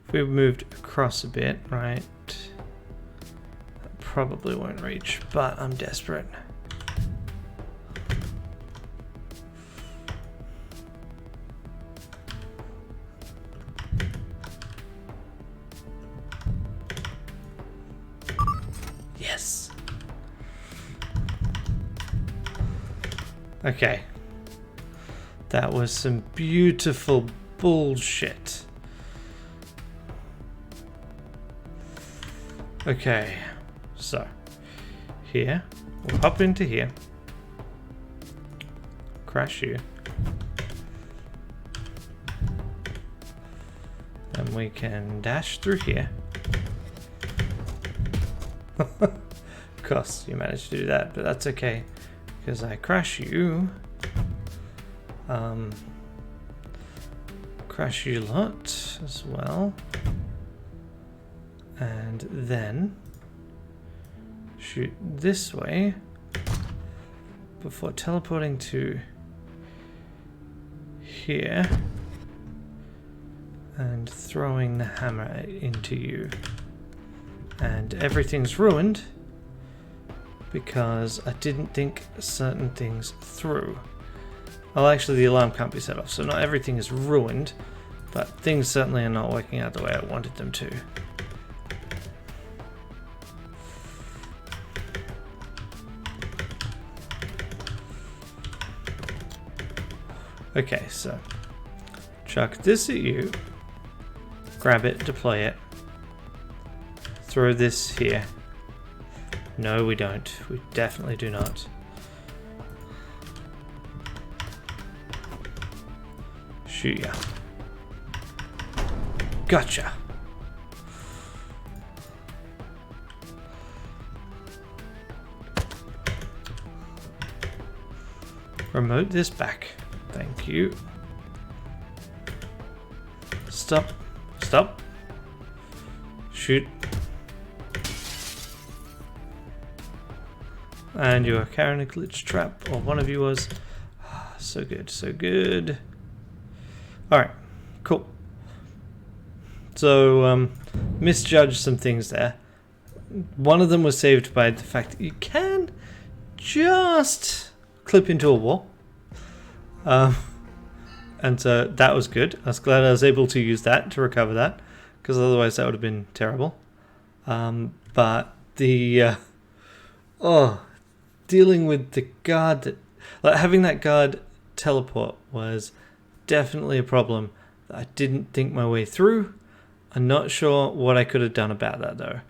A: If we moved across a bit, right? That probably won't reach, but I'm desperate. Yes. Okay. That was some beautiful bullshit. Okay, so here, we'll hop into here, crash you, and we can dash through here. Of course, you managed to do that, but that's okay, because I crash you. Crash you lot as well, and then shoot this way before teleporting to here and throwing the hammer into you, and everything's ruined because I didn't think certain things through. Well, actually, the alarm can't be set off, so not everything is ruined, but things certainly are not working out the way I wanted them to. Okay, so chuck this at you, grab it, deploy it, throw this here. No, we don't. We definitely do not. Shoot ya. Gotcha. Remote this back. Thank you. Stop. Stop. Shoot. And you are carrying a glitch trap, or one of you was. So good, so good. Alright, cool. So, misjudged some things there. One of them was saved by the fact that you can just clip into a wall. And so that was good. I was glad I was able to use that to recover that, because otherwise that would have been terrible. But the dealing with the guard, that having that guard teleport was definitely a problem that I didn't think my way through. I'm not sure what I could have done about that though.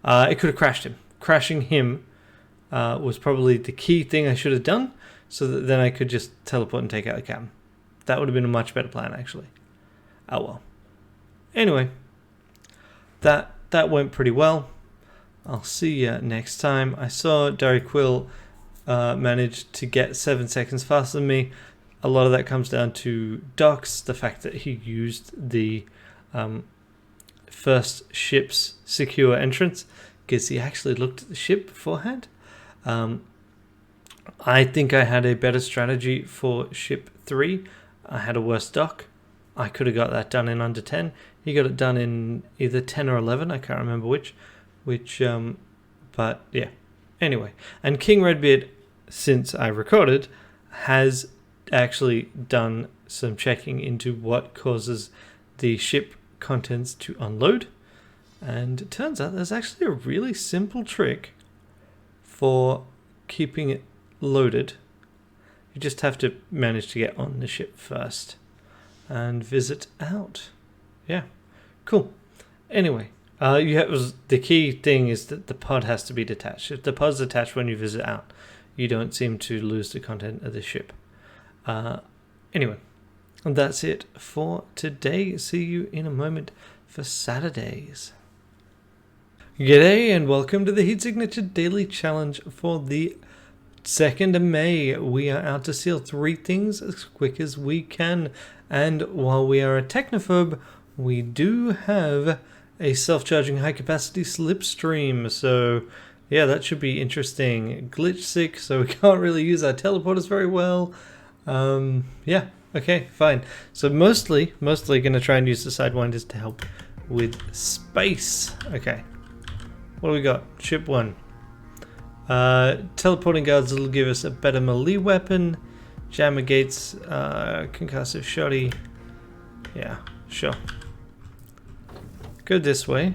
A: It could have crashed him. Crashing him was probably the key thing I should have done, so that then I could just teleport and take out the captain. That would have been a much better plan, actually. Oh well. Anyway, that went pretty well. I'll see you next time. I saw Derry Quill managed to get 7 seconds faster than me. A lot of that comes down to Doc's, the fact that he used the first ship's secure entrance, because he actually looked at the ship beforehand. I think I had a better strategy for ship 3. I had a worse dock. I could have got that done in under 10. He got it done in either 10 or 11. I can't remember which. But yeah. Anyway, and King Redbeard, since I recorded, has actually done some checking into what causes the ship contents to unload. And it turns out there's actually a really simple trick for keeping it loaded. You just have to manage to get on the ship first and visit out. Yeah, cool. Anyway, the key thing is that the pod has to be detached. If the pod's attached when you visit out, you don't seem to lose the content of the ship. Anyway, and that's it for today. See you in a moment for Saturdays. G'day and welcome to the Heat Signature Daily Challenge for the 2nd of May. We are out to seal 3 things as quick as we can. And while we are a technophobe, we do have a self-charging high-capacity slipstream. So yeah, that should be interesting. Glitch sick, so we can't really use our teleporters very well. Yeah, okay, fine. So mostly going to try and use the Sidewinders to help with space. Okay, what do we got? Ship 1. Teleporting guards will give us a better melee weapon. Jammer gates, concussive shotty. Yeah, sure. Go this way,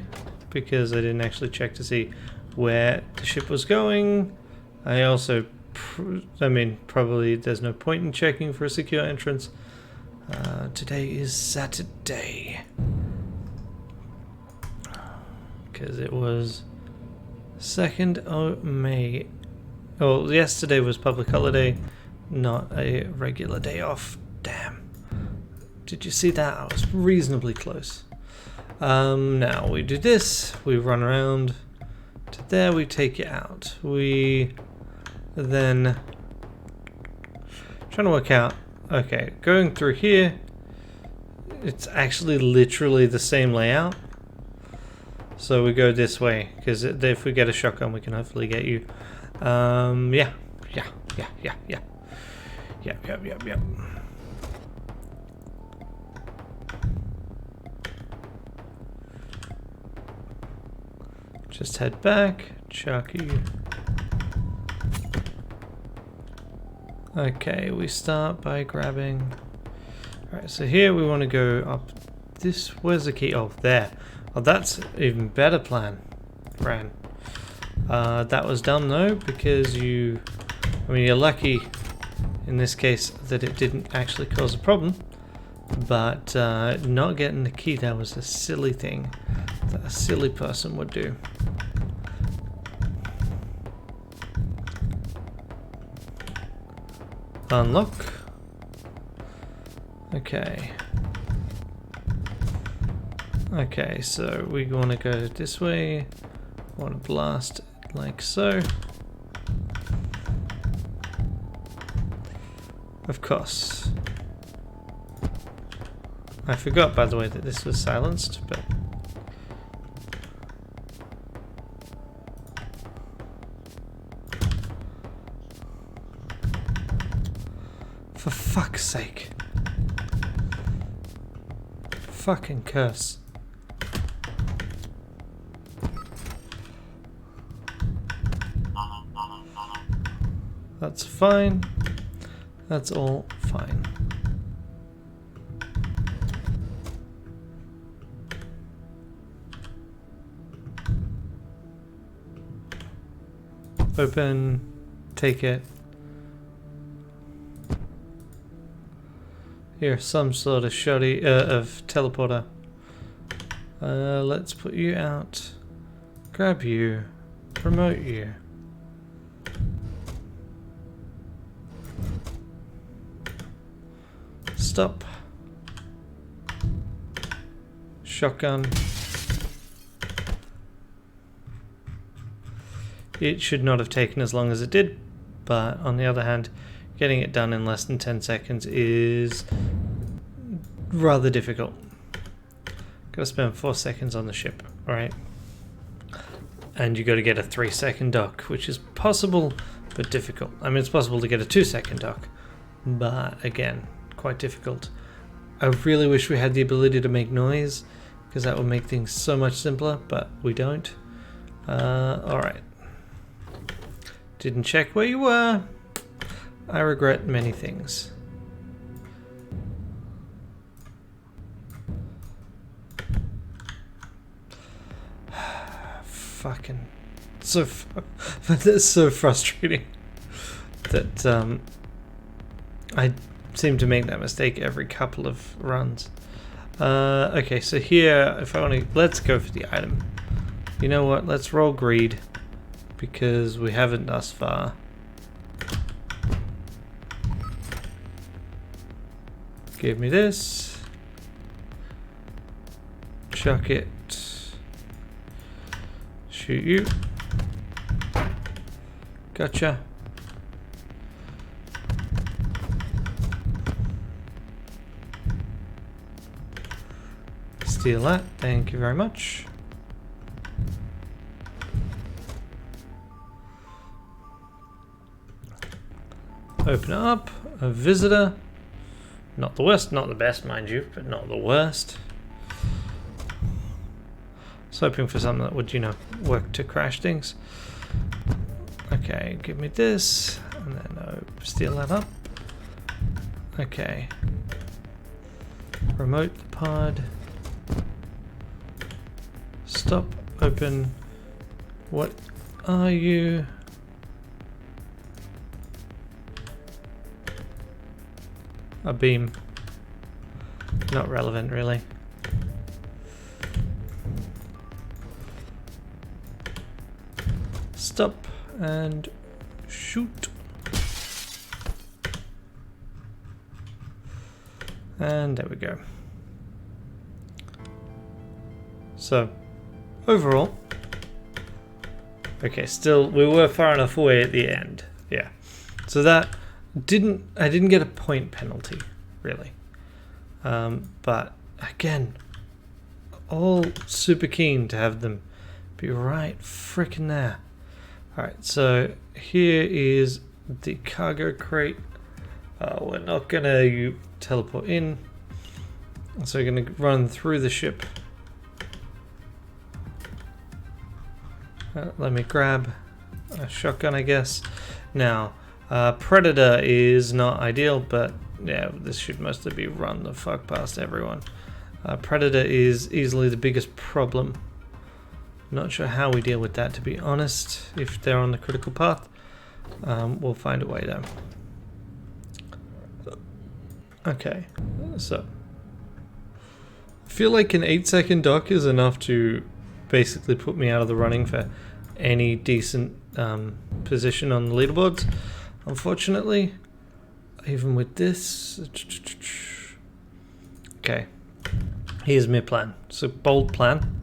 A: because I didn't actually check to see where the ship was going. I also, probably there's no point in checking for a secure entrance. Today is Saturday. Because it was 2nd of May. Oh, yesterday was public holiday, not a regular day off. Damn. Did you see that? I was reasonably close. Now we do this. We run around to there. We take it out. We then trying to work out. Okay, going through here. It's actually literally the same layout. So we go this way, because if we get a shotgun, we can hopefully get you. Yeah. Yep. Just head back, Chucky. Okay, we start by grabbing. Alright, so here we want to go up this. Where's the key? Oh, there. Oh, that's even better plan, Ran. That was dumb though, because you're lucky in this case that it didn't actually cause a problem, but not getting the key, that was a silly thing that a silly person would do. Unlock. Okay, so we want to go this way. Want to blast like so. Of course. I forgot, by the way, that this was silenced, but... For fuck's sake. Fucking curse. That's fine. That's all fine. Open, take it. Here's some sort of shoddy of teleporter. Let's put you out. Grab you. Promote you. Stop. Shotgun. It should not have taken as long as it did, but on the other hand, getting it done in less than 10 seconds is rather difficult. Gotta spend 4 seconds on the ship, alright? And you gotta get a 3-second dock, which is possible, but difficult. I mean, it's possible to get a 2-second dock, but again, quite difficult. I really wish we had the ability to make noise, because that would make things so much simpler, but we don't. Alright. Didn't check where you were. I regret many things. Fucking that's so frustrating that I seem to make that mistake every couple of runs. Okay, so here, if I want to, let's go for the item. You know what? Let's roll greed because we haven't thus far. Give me this. Chuck it. Shoot you. Gotcha. Steal that. Thank you very much. Open it up. A visitor. Not the worst, not the best, mind you, but not the worst. I was hoping for something that would, you know, work to crash things. Okay, give me this, and then steal that up. Okay. Remote the pod. Stop, open. What are you? A beam. Not relevant, really. Stop and shoot. And there we go. So, overall, okay, still we were far enough away at the end. Yeah. So that I didn't get a point penalty, really. But again, all super keen to have them be right frickin' there. Alright, so here is the cargo crate. We're not gonna teleport in, so we're gonna run through the ship. Let me grab a shotgun, I guess. Now, Predator is not ideal, but yeah, this should mostly be run the fuck past everyone. Predator is easily the biggest problem. Not sure how we deal with that, to be honest. If they're on the critical path, we'll find a way though. Okay, so I feel like an 8-second dock is enough to basically put me out of the running for any decent position on the leaderboards. Unfortunately, even with this, okay, here's my plan. So bold plan.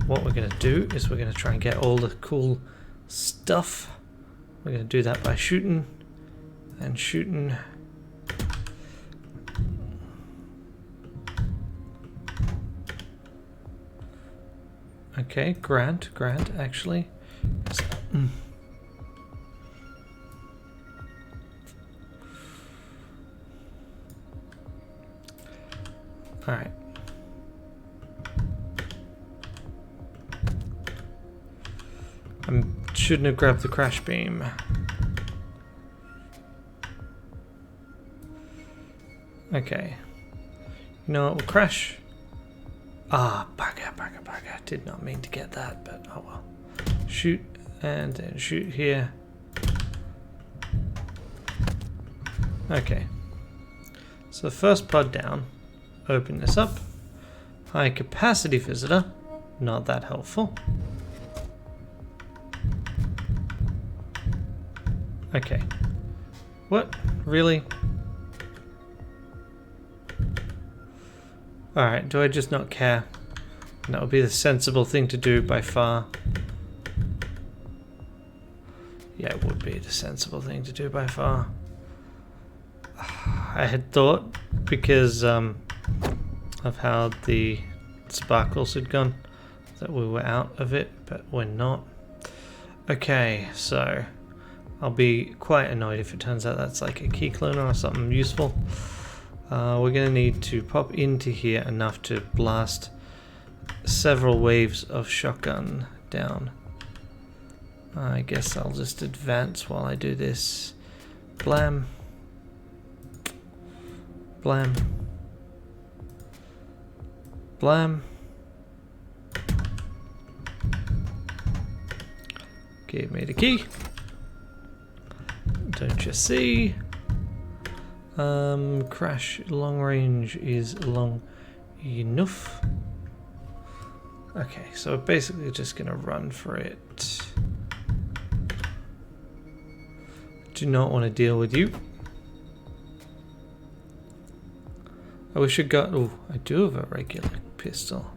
A: What we're going to do is we're going to try and get all the cool stuff. We're going to do that by shooting and shooting. Okay, Grant, actually. Alright. I shouldn't have grabbed the crash beam. Okay. You know what, we'll crash. Ah, bugger. Did not mean to get that, but oh well. Shoot, and then shoot here. Okay. So first pod down. Open this up. High capacity visitor. Not that helpful. Okay. What? Really? Alright, do I just not care? That would be the sensible thing to do by far. Yeah, it would be the sensible thing to do by far. I had thought, because of how the sparkles had gone, that we were out of it, but we're not. Okay, so I'll be quite annoyed if it turns out that's like a key cloner or something useful. We're going to need to pop into here enough to blast several waves of shotgun down. I guess I'll just advance while I do this. Blam. Blam. Blam. Give me the key. Don't you see? Crash long range is long enough. Okay, so we're basically just gonna run for it. Do not want to deal with you. I wish I got. Oh, I do have a regular pistol.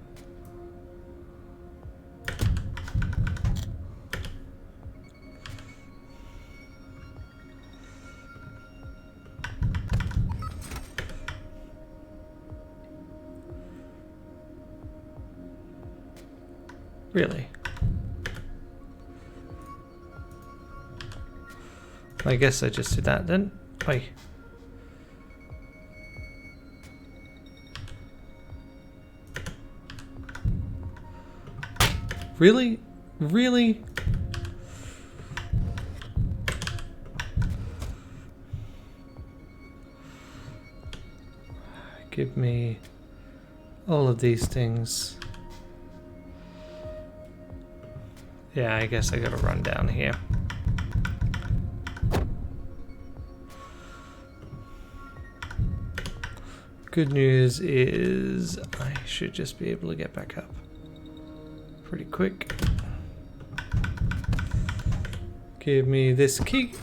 A: Really? I guess I just did that then. Oi. Really? Really? Give me all of these things. Yeah, I guess I gotta run down here. Good news is I should just be able to get back up pretty quick. Give me this key.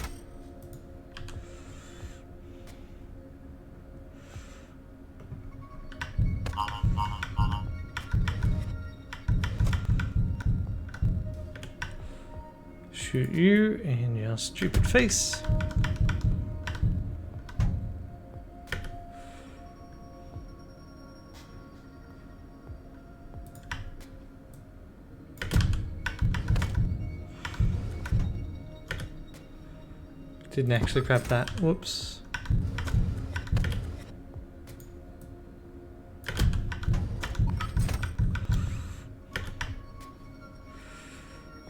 A: Shoot you in your stupid face. Didn't actually grab that. Whoops.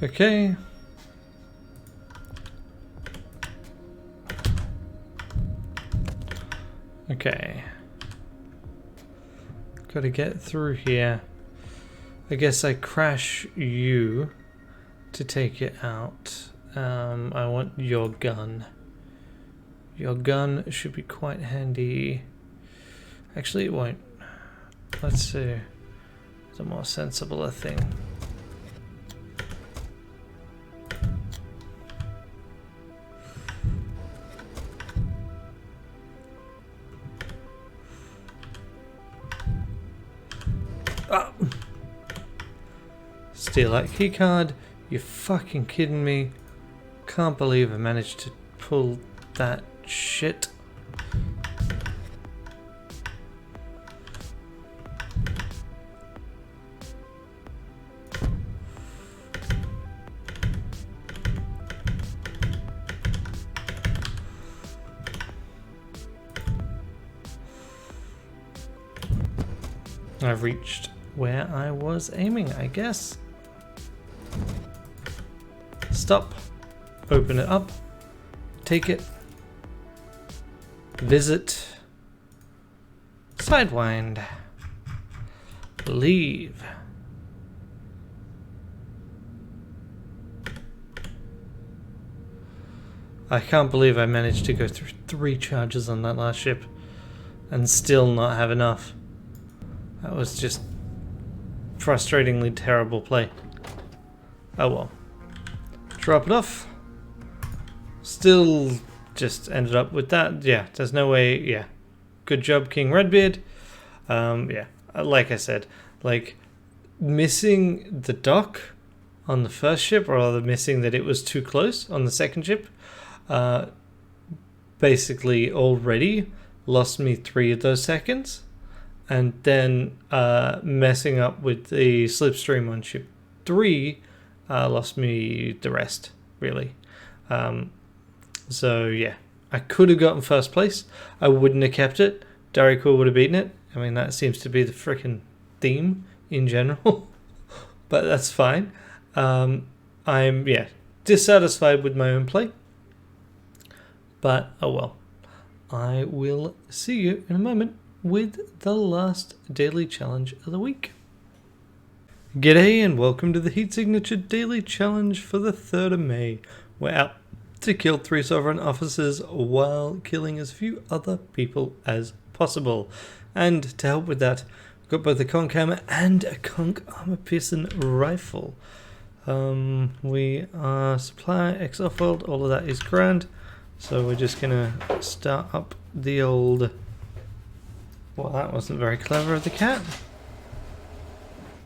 A: Okay. Okay. Gotta get through here. I guess I crash you to take it out. I want your gun. Your gun should be quite handy. Actually, it won't. Let's see. It's a more sensible thing. Ah. Steal that key card. You're fucking kidding me. Can't believe I managed to pull that shit. I've reached where I was aiming, I guess. Stop. Open it up. Take it. Visit. Sidewind. Leave. I can't believe I managed to go through 3 charges on that last ship and still not have enough. That was just frustratingly terrible play. Oh well. Drop it off. Still just ended up with that. Yeah, there's no way. Yeah. Good job, King Redbeard. Yeah, like I said, like missing the dock on the first ship, or rather missing that it was too close on the second ship, basically already lost me 3 of those seconds, and then messing up with the slipstream on ship 3 lost me the rest, really. So yeah, I could have gotten first place. I wouldn't have kept it. Darrycool would have beaten it. I mean, that seems to be the freaking theme in general, but that's fine. I'm, yeah, dissatisfied with my own play, but oh well. I will see you in a moment with the last daily challenge of the week. G'day and welcome to the Heat Signature Daily Challenge for the 3rd of May. We're out to kill 3 sovereign officers while killing as few other people as possible. And to help with that, we've got both a conch hammer and a conch armor piercing rifle. We are supply X Offworld, all of that is grand. So we're just gonna start up the old... Well, that wasn't very clever of the cat.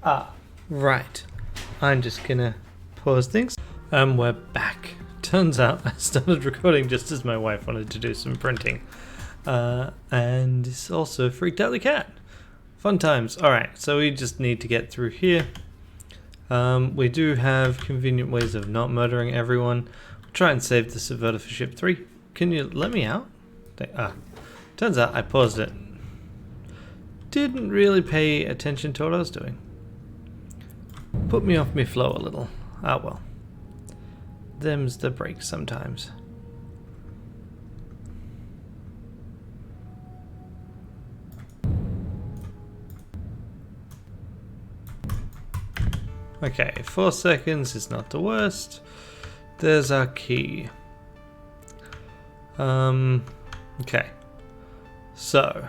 A: Ah, right. I'm just gonna pause things. And we're back. Turns out I started recording just as my wife wanted to do some printing. And it's also freaked out the cat. Fun times. Alright, so we just need to get through here. We do have convenient ways of not murdering everyone. We'll try and save the subverter for ship 3. Can you let me out? Turns out I paused it. Didn't really pay attention to what I was doing. Put me off me flow a little. Ah well. Them's the breaks sometimes. Okay, 4 seconds is not the worst. There's our key. Okay. So,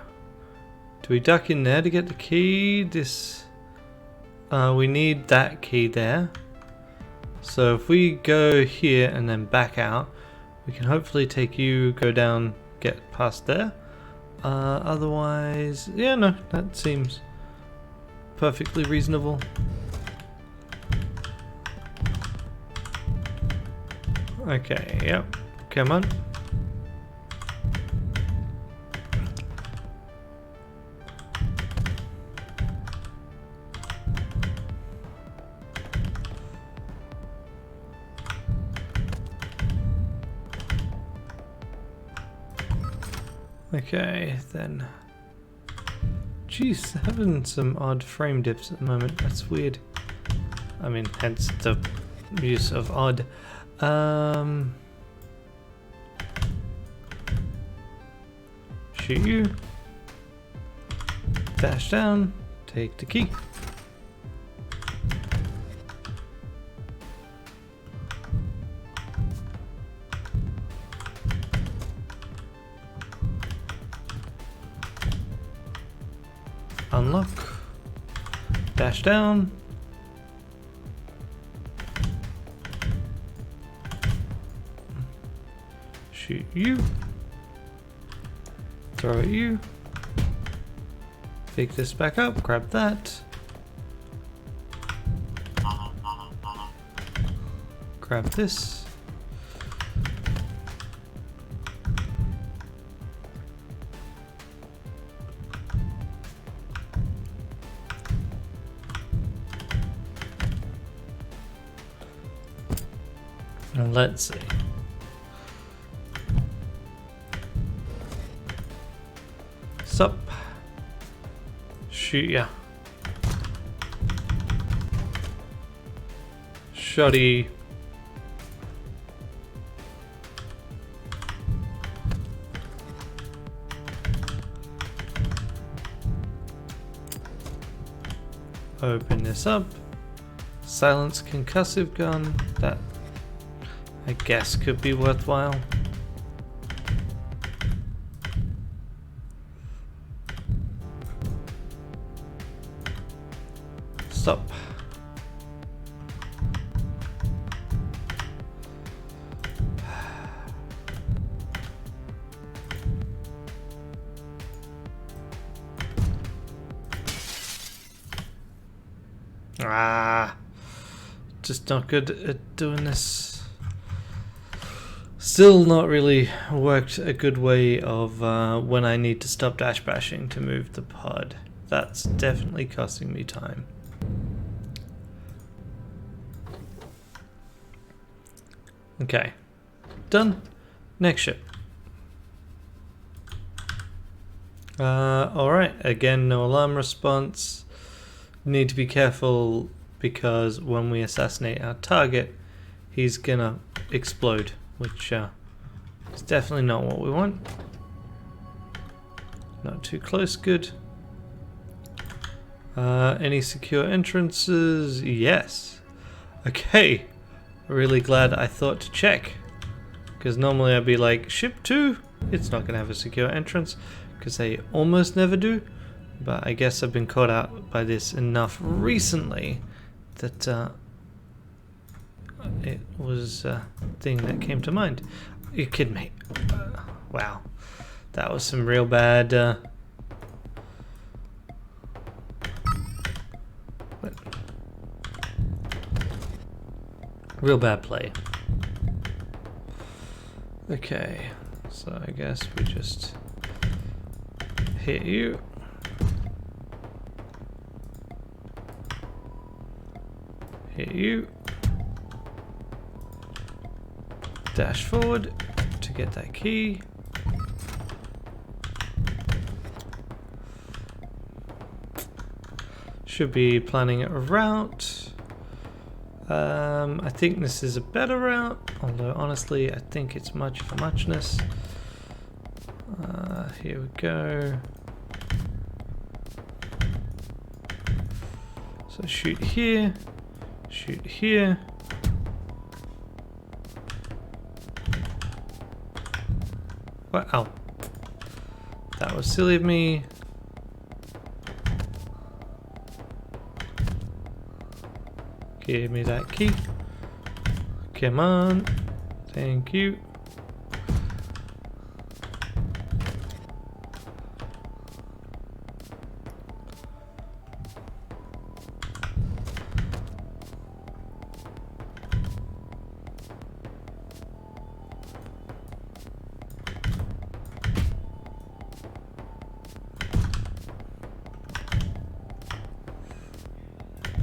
A: do we duck in there to get the key? We need that key there. So if we go here and then back out, we can hopefully take you, go down, get past there. Otherwise, yeah, no, that seems perfectly reasonable. Okay, yep, come on. Okay, then. Jeez, having some odd frame dips at the moment. That's weird. I mean, hence the use of odd. Shoot you. Dash down. Take the key. Unlock. Dash down. Shoot you. Throw at you. Pick this back up. Grab that. Grab this. And let's see. Sup. Shoot ya. shotty. Open this up. Silence concussive gun. That I guess could be worthwhile. Stop. Just not good at doing this. Still not really worked a good way of when I need to stop dash bashing to move the pod. That's definitely costing me time. Okay, done. Next ship. Alright, again, no alarm response. Need to be careful because when we assassinate our target, he's gonna explode, which is definitely not what we want. Not too close, good. Any secure entrances? Yes. Okay, really glad I thought to check, because normally I'd be like, ship 2, it's not gonna have a secure entrance, because they almost never do. But I guess I've been caught out by this enough recently that it was a thing that came to mind. You kidding me? Wow, that was some real bad. Real bad play. Okay, so I guess we just hit you. Hit you. Dash forward to get that key. Should be planning a route. I think this is a better route, although honestly I think it's much for muchness. Here we go. So shoot here. Shoot here. Wow. That was silly of me. Give me that key. Come on. Thank you.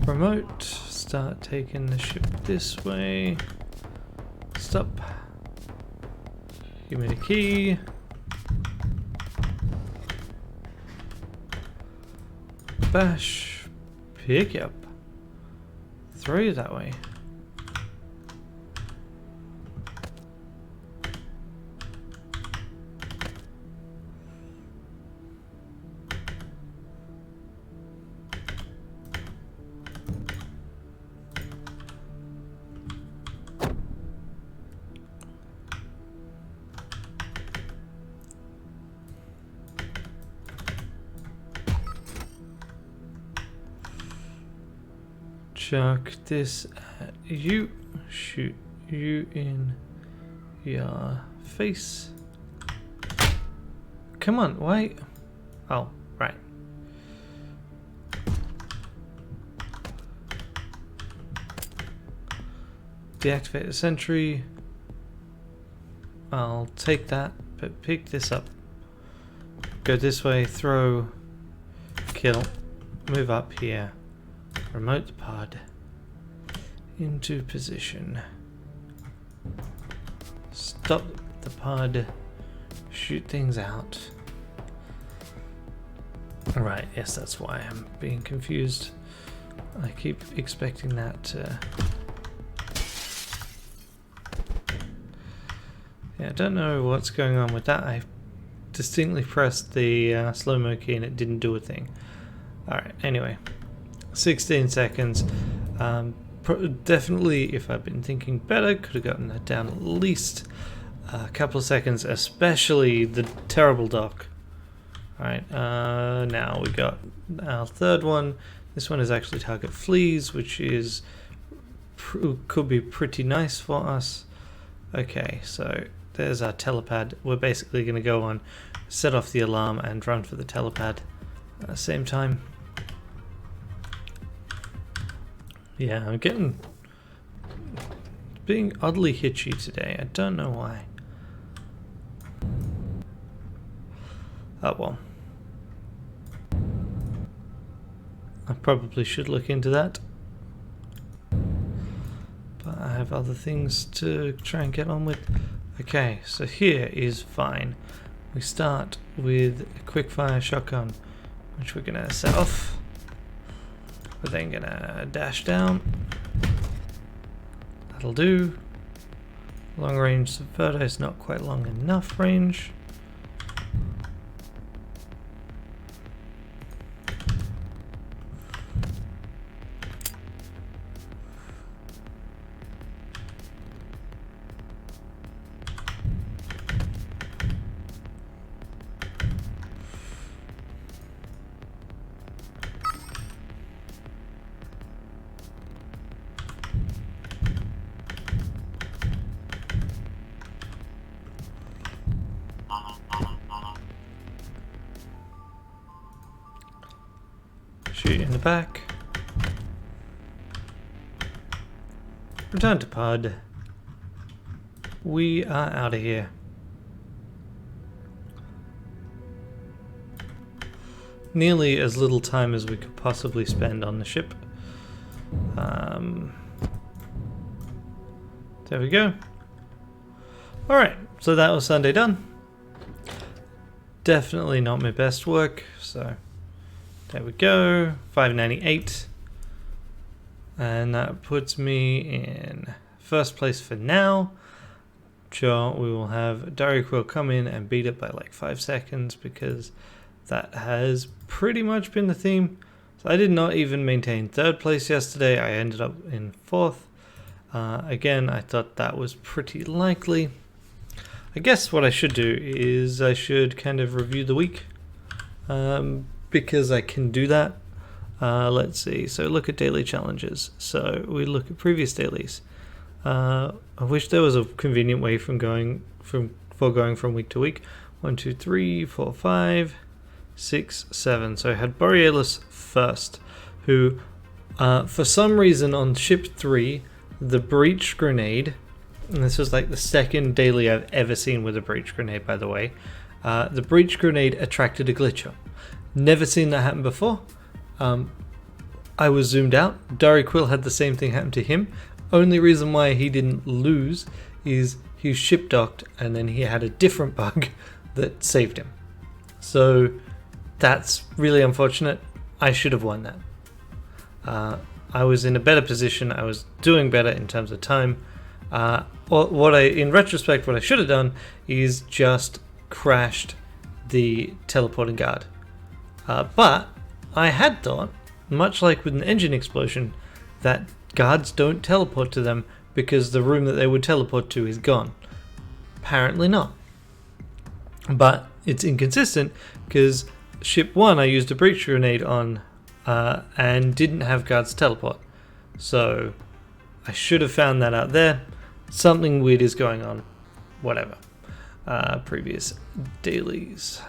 A: Remote, start taking the ship this way. Stop. Give me the key. Bash. Pick up. Throw you that way. Chuck this at you. Shoot you in your face. Come on, wait. Oh, right. Deactivate the sentry. I'll take that, but pick this up. Go this way, throw, kill, move up here. Remote the pod into position. Stop the pod. Shoot things out. Alright, yes, that's why I'm being confused. I keep expecting that to Yeah, I don't know what's going on with that. I distinctly pressed the slow-mo key and it didn't do a thing. Alright, anyway. 16 seconds. Definitely, if I'd been thinking better, could have gotten that down at least a couple of seconds, especially the terrible dock. Alright, now we got our third one. This one is actually target fleas, which is could be pretty nice for us. Okay, so there's our telepad. We're basically going to go on, set off the alarm and run for the telepad at the same time. Yeah, I'm being oddly hitchy today. I don't know why. Oh well. I probably should look into that. But I have other things to try and get on with. Okay, so here is fine. We start with a quickfire shotgun, which we're gonna set off. We're then gonna dash down. That'll do. Long range subverter is not quite long enough range. Shoot in the back. Return to pod. We are out of here. Nearly as little time as we could possibly spend on the ship. There we go. Alright, so that was Sunday done. Definitely not my best work, so there we go. 598. And that puts me in first place for now. Sure, we will have Quill come in and beat it by like 5 seconds because that has pretty much been the theme. So I did not even maintain third place yesterday. I ended up in fourth. Again, I thought that was pretty likely. I guess what I should do is I should kind of review the week because I can do that. Let's see. So look at daily challenges. So we look at previous dailies. I wish there was a convenient way from going from week to week. 1, 2, 3, 4, 5, 6, 7. So I had Borealis first, who for some reason on ship 3, the breach grenade, and this was like the second daily I've ever seen with a breach grenade, by the way. The breach grenade attracted a glitcher. Never seen that happen before. I was zoomed out. Quill had the same thing happen to him. Only reason why he didn't lose is he was ship docked and then he had a different bug that saved him. So that's really unfortunate. I should have won that. I was in a better position. I was doing better in terms of time. In retrospect, what I should have done is just crashed the teleporting guard. But I had thought, much like with an engine explosion, that guards don't teleport to them because the room that they would teleport to is gone. Apparently not. But it's inconsistent because ship 1 I used a breach grenade on and didn't have guards teleport. So I should have found that out there. Something weird is going on. Whatever. Previous dailies.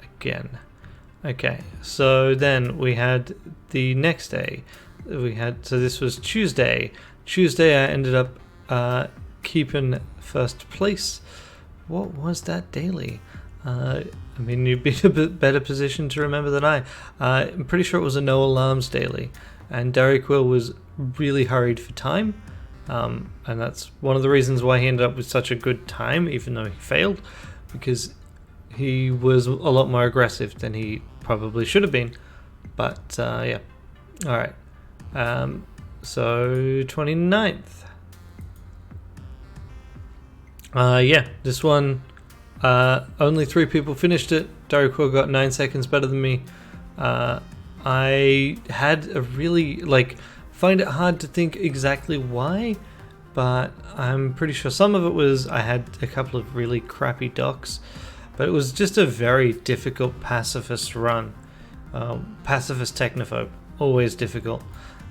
A: Again. Okay, so then we had the next day. So this was Tuesday. Tuesday I ended up keeping first place. What was that daily? I mean, you'd be in a bit better position to remember than I. I'm pretty sure it was a no alarms daily, and Quill was really hurried for time, and that's one of the reasons why he ended up with such a good time, even though he failed, because he was a lot more aggressive than he probably should have been. But yeah, all right. So 29th. Yeah, this one, only 3 people finished it. Darryl got 9 seconds better than me. I had a really, find it hard to think exactly why, but I'm pretty sure some of it was I had a couple of really crappy docks, but it was just a very difficult pacifist run. Pacifist Technophobe, always difficult.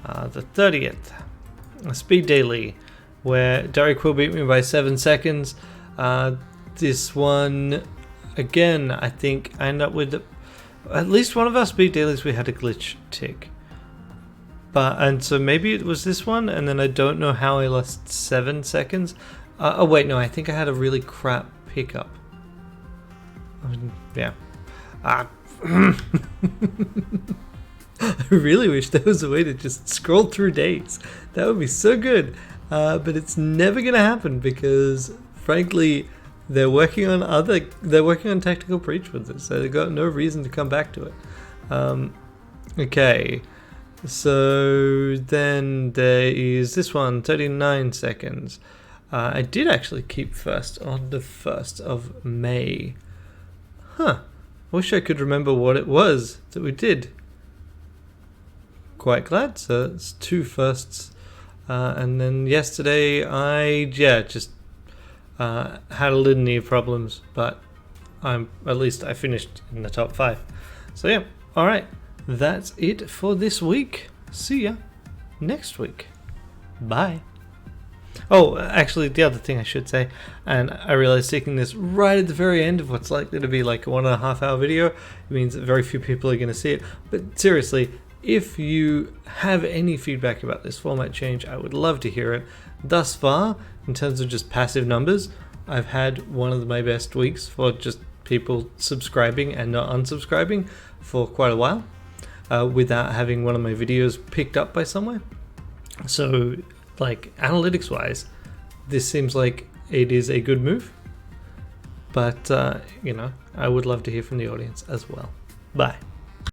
A: The 30th, Speed Daily, where Derek Quill beat me by 7 seconds. This one, again, I think I ended up with at least one of our speed dailies we had a glitch tick. And so maybe it was this one, and then I don't know how I lost 7 seconds. Oh wait, no, I think I had a really crap pickup. Yeah. I really wish there was a way to just scroll through days. That would be so good. But it's never going to happen because, frankly, they're working on technical breach with it, so they've got no reason to come back to it. Okay, so then there is this one, 39 seconds. I did actually keep first on the 1st of May. Wish I could remember what it was that we did. Quite glad, so it's 2 firsts. And then yesterday I just had a litany of problems, but at least I finished in the top 5. So yeah, alright, that's it for this week. See ya next week. Bye. Oh, actually, the other thing I should say, and I realized taking this right at the very end of what's likely to be like a 1.5 hour video, it means that very few people are going to see it. But seriously, if you have any feedback about this format change, I would love to hear it. Thus far, in terms of just passive numbers, I've had one of my best weeks for just people subscribing and not unsubscribing for quite a while, without having one of my videos picked up by somewhere. So, analytics wise, this seems like it is a good move, but I would love to hear from the audience as well. Bye.